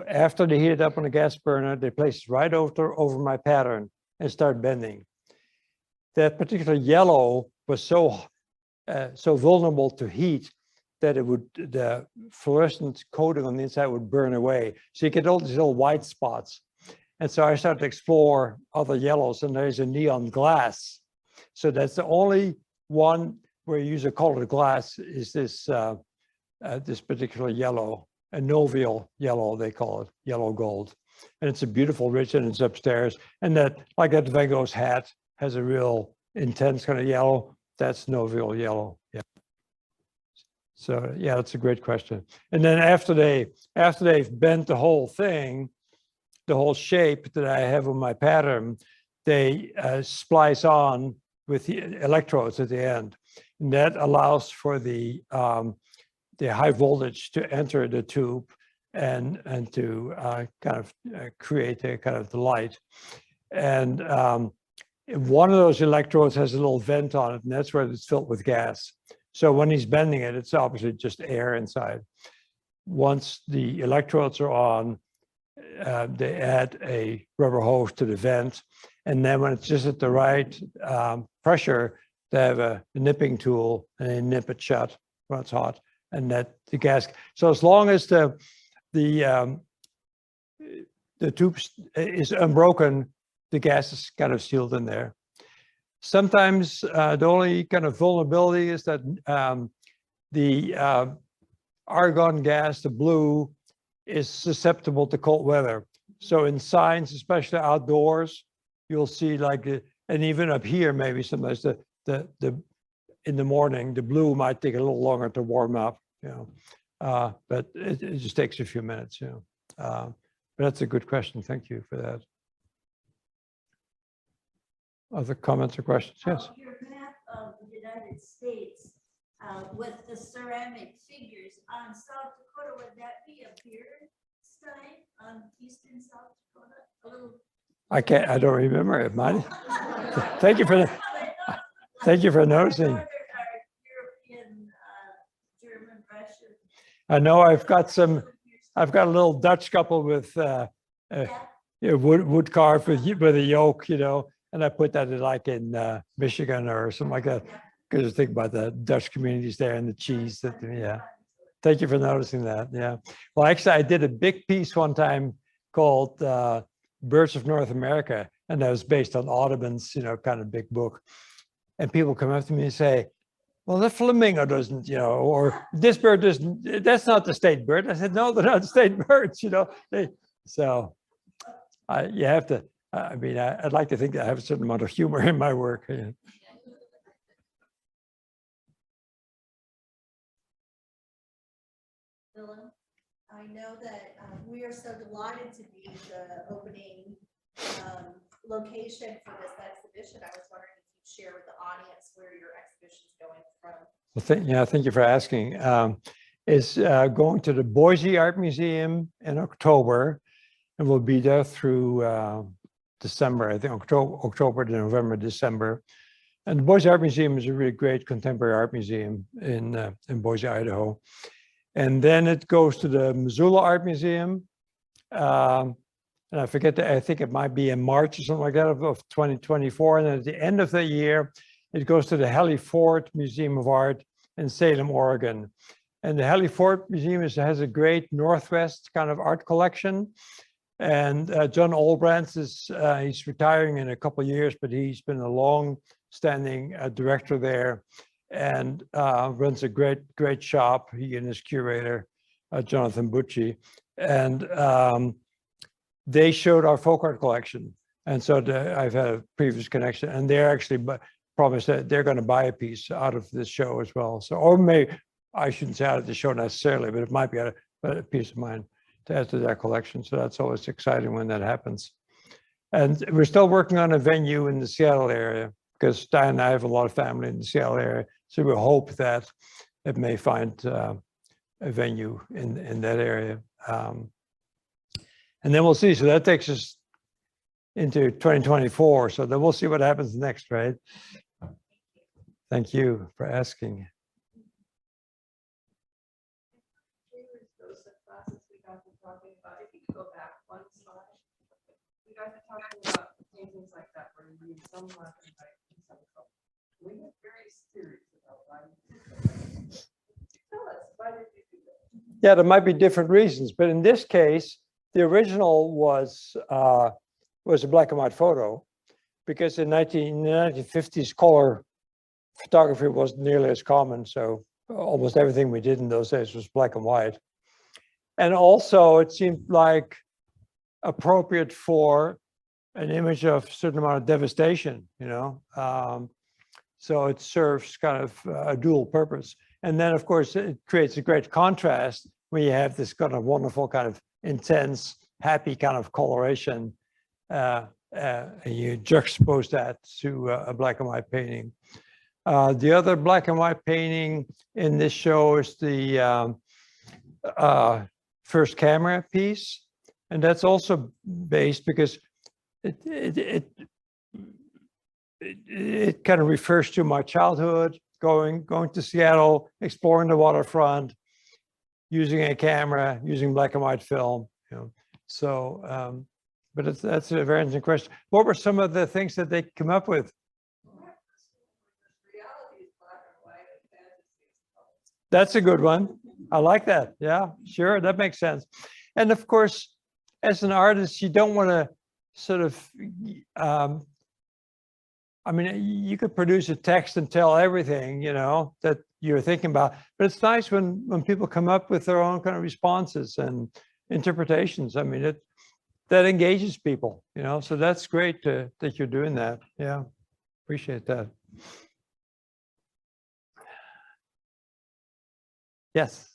After they heat it up on a gas burner, they place it right over my pattern and start bending. That particular yellow was so vulnerable to heat that the fluorescent coating on the inside would burn away. So you get all these little white spots. And so I started to explore other yellows, and there's a neon glass. So that's the only one where you use a colored glass is this this particular yellow, a novial yellow, they call it, yellow gold. And it's a beautiful rich, and it's upstairs. And that, like that Van Gogh's hat has a real intense kind of yellow. That's novial yellow. Yeah. So yeah, that's a great question. And then after they've bent the whole thing, the whole shape that I have on my pattern, they splice on with the electrodes at the end. And that allows for the high voltage to enter the tube and to kind of create a kind of the light. And one of those electrodes has a little vent on it, and that's where it's filled with gas. So when he's bending it, it's obviously just air inside. Once the electrodes are on, they add a rubber hose to the vent. And then when it's just at the right pressure, they have a nipping tool, and they nip it shut when it's hot, and that the gas. So as long as the tube is unbroken, the gas is kind of sealed in there. Sometimes the only kind of vulnerability is that the argon gas, the blue, is susceptible to cold weather. So in signs, especially outdoors, you'll see like, and even up here, maybe sometimes in the morning, the blue might take a little longer to warm up, you know, but it just takes a few minutes, you know. But that's a good question. Thank you for that. Other comments or questions? Yes. Your map of the United States with the ceramic figures on South Dakota, would that be a beer stein on eastern South Dakota? A little. I don't remember it, Marty. Thank you for that. Thank you for noticing. European, German, Russian. I know I've got a little Dutch couple with wood carved with a yoke, you know, and I put that in like in Michigan or something like that, because I think about the Dutch communities there and the cheese that, yeah. Thank you for noticing that. Yeah. Well, actually, I did a big piece one time called Birds of North America, and that was based on Audubon's, you know, kind of big book. And people come up to me and say, well, the flamingo doesn't, you know, or this bird doesn't, that's not the state bird. I said, no, they're not state birds, you know. You have to, I mean, I'd like to think that I have a certain amount of humor in my work. Yeah. Willem, I know that we are so delighted to be the opening location for this exhibition. I was wondering if you'd share with the audience where your exhibition is going from. Well, thank you for asking. It's going to the Boise Art Museum in October, and we'll be there through December, I think October to November, December. And the Boise Art Museum is a really great contemporary art museum in Boise, Idaho. And then it goes to the Missoula Art Museum. And I forget, I think it might be in March or something like that of 2024. And then at the end of the year, it goes to the Hallie Ford Museum of Art in Salem, Oregon. And the Hallie Ford Museum has a great Northwest kind of art collection. And John Olbrandt is, he's retiring in a couple of years, but he's been a long-standing director there, and runs a great shop, he and his curator, Jonathan Bucci. And they showed our folk art collection. And so I've had a previous connection, and they're actually promised that they're going to buy a piece out of this show as well. So, or maybe, I shouldn't say out of the show necessarily, but it might be a piece of mine to add to that collection. So that's always exciting when that happens. And we're still working on a venue in the Seattle area, because Diane and I have a lot of family in the Seattle area. So we hope that it may find a venue in that area. And then we'll see. So that takes us into 2024. So then we'll see what happens next, right? Thank you for asking. If you could go back one slide, you guys are talking about paintings like that where you read some black and white and some color. We get very serious about why. Tell us. Yeah, there might be different reasons, but in this case, the original was a black and white photo, because in the 1950s, color photography wasn't nearly as common. So almost everything we did in those days was black and white. And also it seemed like appropriate for an image of a certain amount of devastation, you know. So it serves kind of a dual purpose. And then, of course, it creates a great contrast when you have this kind of wonderful, kind of intense, happy kind of coloration. And you juxtapose that to a black and white painting. The other black and white painting in this show is the first camera piece. And that's also based because it kind of refers to my childhood, going to Seattle, exploring the waterfront, using a camera, using black and white film, you know. So, but that's a very interesting question. What were some of the things that they come up with? That's a good one. I like that. Yeah, sure. That makes sense. And of course, as an artist, you don't want to sort of, I mean, you could produce a text and tell everything, you know, that you're thinking about, but it's nice when people come up with their own kind of responses and interpretations. I mean, that engages people, you know, so that's great that you're doing that. Yeah, appreciate that. Yes.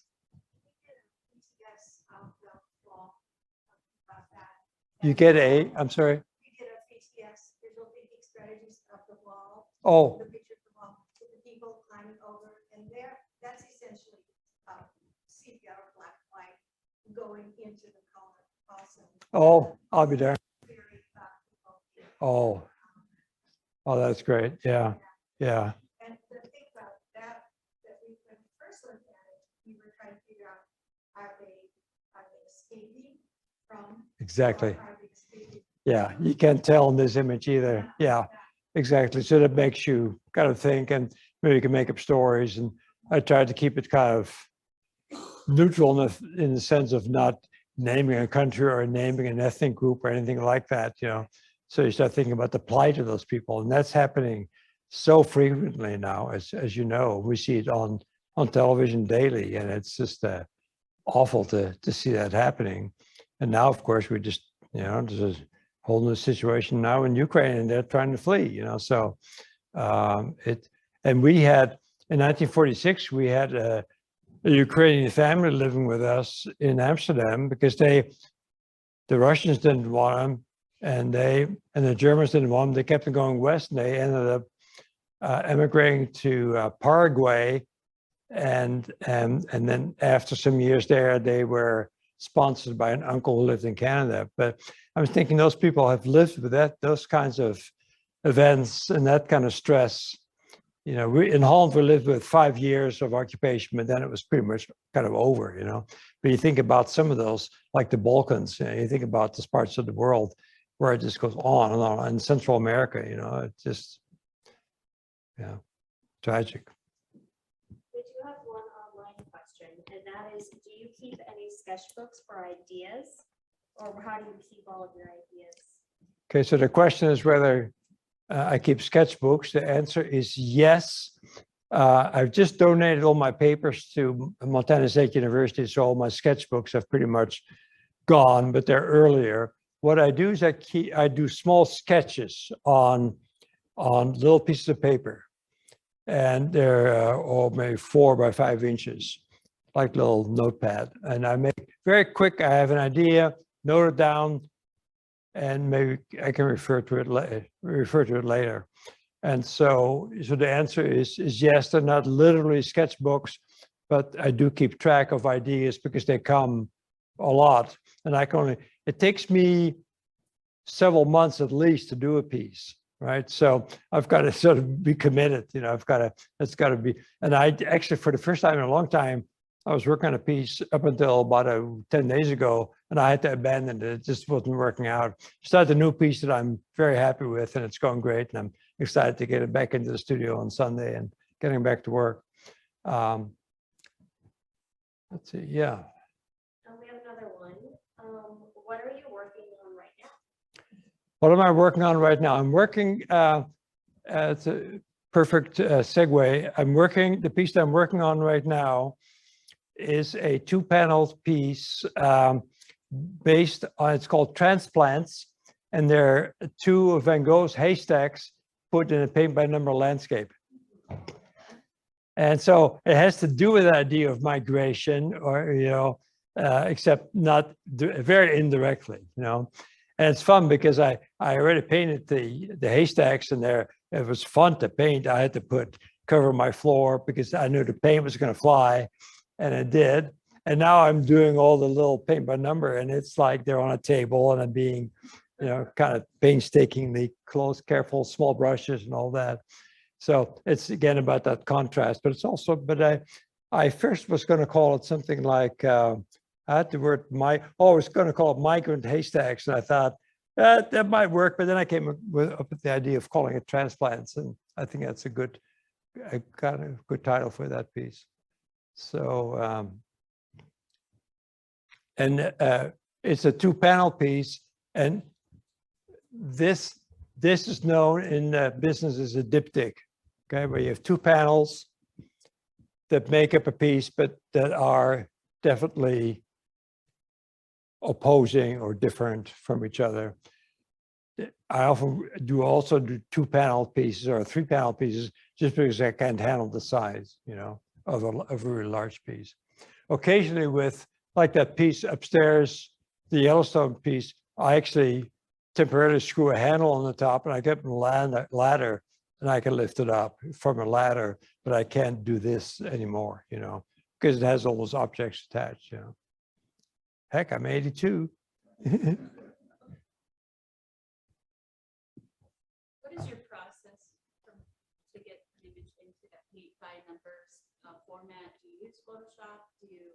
You get I'm sorry. We did a PTS, visual thinking strategies of the wall. Oh, The picture of the wall, with the people climbing over, and that's essentially sepia or black and white going into the color also. oh, I'll be there. Very practical. Oh, that's great. Yeah, yeah. And the thing about that we when we first looked at it, we were trying to figure out, are they escaping from? Exactly. Or are they escaping? Yeah, you can't tell in this image either. Yeah, exactly. So that makes you kind of think, and maybe you can make up stories. And I tried to keep it kind of neutral in the sense of not naming a country or naming an ethnic group or anything like that, you know. So you start thinking about the plight of those people, and that's happening so frequently now, as you know. We see it on television daily, and it's just awful to see that happening. And now, of course, we just, you know, there's a whole new situation now in Ukraine, and they're trying to flee, you know. So and we had, in 1946, we had a Ukrainian family living with us in Amsterdam because the Russians didn't want them, and the Germans didn't want them. They kept on going west, and they ended up emigrating to Paraguay, and then after some years there, they were sponsored by an uncle who lived in Canada. But I was thinking those people have lived with those kinds of events and that kind of stress. You know, in Holland, we lived with 5 years of occupation, but then it was pretty much kind of over, you know. But you think about some of those, like the Balkans, you know, you think about those parts of the world where it just goes on and on. In Central America, you know, it's just, yeah, tragic. We do have one online question, and that is, do you keep any sketchbooks for ideas, or how do you keep all of your ideas? Okay, so the question is whether I keep sketchbooks. The answer is yes. I've just donated all my papers to Montana State University, so all my sketchbooks have pretty much gone, but they're earlier. What I do is I do small sketches on little pieces of paper, and they're all maybe 4 by 5 inches, like little notepad. And I make very quick. I have an idea, note it down, and maybe I can refer to it later. And so the answer is yes. They're not literally sketchbooks, but I do keep track of ideas because they come a lot, and it takes me several months at least to do a piece, right? So I've got to sort of be committed, you know. It's got to be. And I actually, for the first time in a long time, I was working on a piece up until about 10 days ago, and I had to abandon it. It just wasn't working out. Started a new piece that I'm very happy with, and it's going great. And I'm excited to get it back into the studio on Sunday and getting back to work. let's see, yeah. We have another one. What are you working on right now? What am I working on right now? I'm working, it's a perfect segue. The piece that I'm working on right now is a 2-panel piece based on, it's called Transplants. And they're 2 of Van Gogh's haystacks put in a paint by number landscape. And so it has to do with the idea of migration, or, except not very indirectly, And it's fun because I already painted the haystacks, and it was fun to paint. I had to cover my floor because I knew the paint was going to fly, and it did. And now I'm doing all the little paint by number, and it's like they're on a table, and I'm being, kind of painstakingly close, careful, small brushes and all that. So it's again about that contrast, but it's also, but I first was going to call it something like, I had the word I was going to call it migrant haystacks. And I thought that might work, but then I came up with the idea of calling it transplants. And I think that's a kind of good title for that piece. So, it's a 2-panel piece, and this is known in business as a diptych, okay, where you have 2 panels that make up a piece, but that are definitely opposing or different from each other. I often also do 2-panel pieces or 3-panel pieces just because I can't handle the size, of a really large piece. Occasionally with, like that piece upstairs, the Yellowstone piece, I actually temporarily screw a handle on the top, and I get a ladder, and I can lift it up from a ladder, but I can't do this anymore, because it has all those objects attached, Heck, I'm 82. What is your process to get an image into that paint by numbers format? Do you use Photoshop? Do you?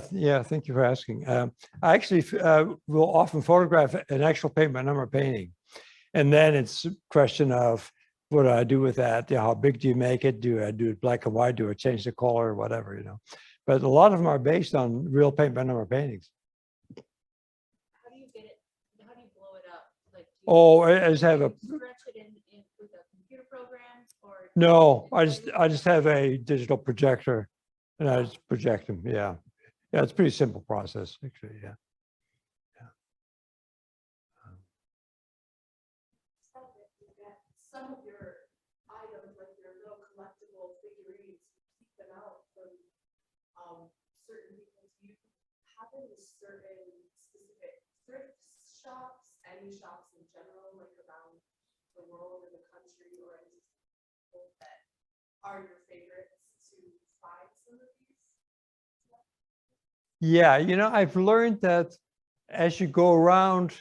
Yeah, thank you for asking. I actually will often photograph an actual paint by number painting. And then it's a question of what do I do with that? How big do you make it? Do I do it black and white? Do I change the color or whatever, But a lot of them are based on real paint by number paintings. How do you get it? How do you blow it up? Like, I just have a. Stretch it in with a computer program, or? No, I just have a digital projector, and I just project them. Yeah, it's a pretty simple process actually. Yeah. Some of your items, like your little collectible figurines, keep them out from certain people. Do you have any certain specific thrift shops, any shops in general, like around the world or the country, or any that are your favorites to find some of these? Yeah, I've learned that as you go around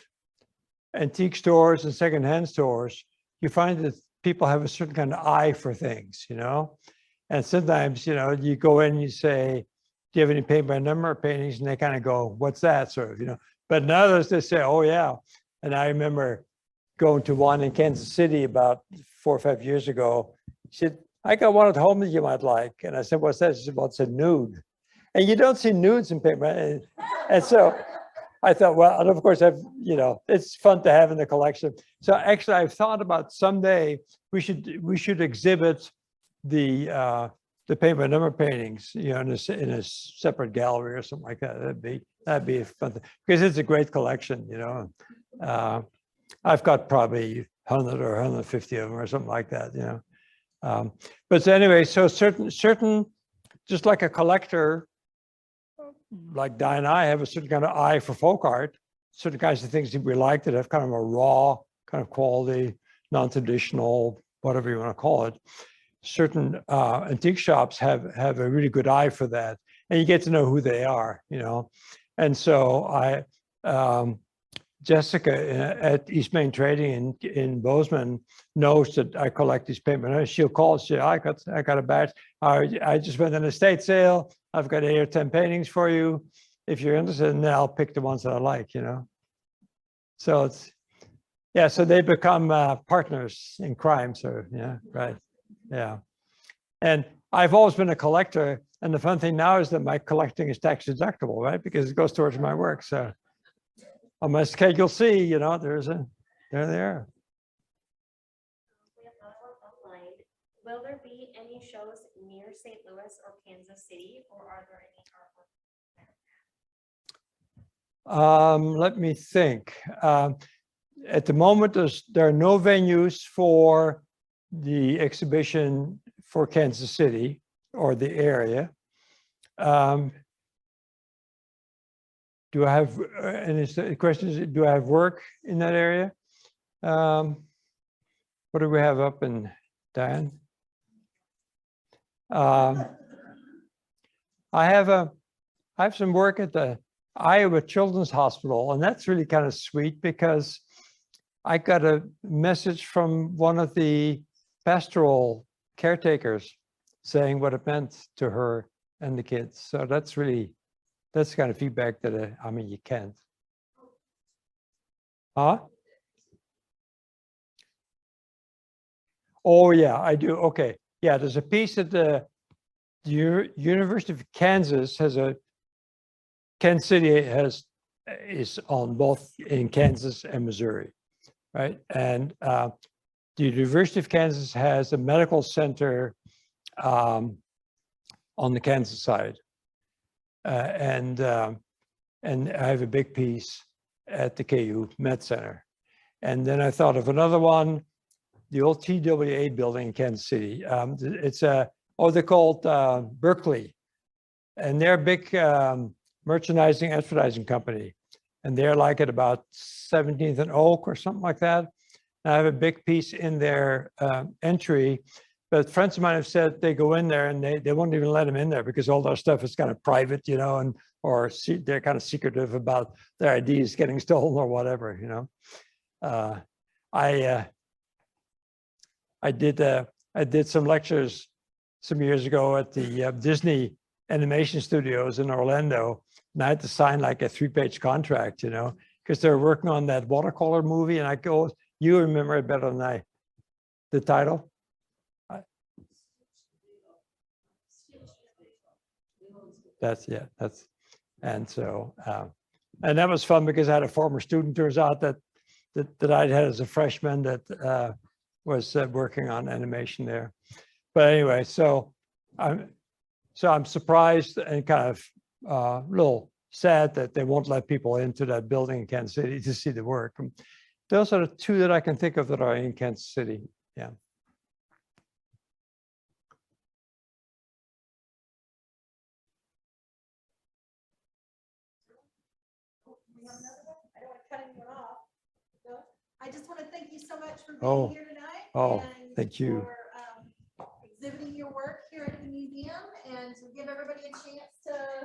antique stores and secondhand stores, you find that people have a certain kind of eye for things, and sometimes, you go in and you say, do you have any paint by number paintings? And they kind of go, what's that, sort of, but in others they say, oh yeah. And I remember going to one in Kansas City about 4 or 5 years ago. She said, I got one at home that you might like. And I said, what's that? She said, well, it's a nude. And you don't see nudes in paint, right? And so I thought, well, and of course, it's fun to have in the collection. So actually, I've thought about someday we should exhibit the paint by number paintings, in a separate gallery or something like that. That'd be a fun thing, because it's a great collection. I've got probably 100 or 150 of them or something like that. But so anyway, so certain, just like a collector. Like Di and I have a certain kind of eye for folk art, certain kinds of things that we like that have kind of a raw kind of quality, non-traditional, whatever you want to call it. Certain antique shops have a really good eye for that, and you get to know who they are, And so Jessica at East Main Trading in Bozeman knows that I collect these paint by numbers. She'll call and say, I got a batch. I just went on an estate sale. I've got 8 or 10 paintings for you. If you're interested, and then I'll pick the ones that I like, So so they become partners in crime. So, right. Yeah. And I've always been a collector. And the fun thing now is that my collecting is tax deductible, right? Because it goes towards my work. So on my Schedule C, you know, there they are. We have another one online. Will there be any shows near St. Louis or Kansas City, or are there any artwork? Let me think. At the moment, there are no venues for the exhibition for Kansas City or the area. Do I have any questions? Do I have work in that area? What do we have up in Diane? I have some work at the Iowa Children's Hospital, and that's really kind of sweet because I got a message from one of the pastoral caretakers saying what it meant to her and the kids. So that's kind of feedback that I mean, you can't. Huh? Oh yeah, I do. Okay. Yeah, there's a piece at the University of Kansas Kansas City is on both in Kansas and Missouri, right? And the University of Kansas has a medical center on the Kansas side, and I have a big piece at the KU Med Center. And then I thought of another one, the old TWA building in Kansas City. They're called Berkeley, and they're a big merchandising advertising company, and they're like at about 17th and Oak or something like that. And I have a big piece in their entry, but friends of mine have said they go in there and they won't even let them in there because all their stuff is kind of private, you know, or they're kind of secretive about their IDs getting stolen or whatever, you know. I did some lectures some years ago at the Disney animation studios in Orlando, and I had to sign like a 3-page contract, you know, because they're working on that watercolor movie, and I go, you remember it better than I. The title? And so, and that was fun because I had a former student, turns out that I'd had as a freshman that was working on animation there. But anyway, so I'm surprised and kind of a little sad that they won't let people into that building in Kansas City to see the work. And those are the two that I can think of that are in Kansas City. Yeah. We have another one? I don't want to cut anyone off. No? I just want to thank you so much for Oh. being here tonight. Oh, and thank you. For exhibiting your work here at the museum, and to give everybody a chance to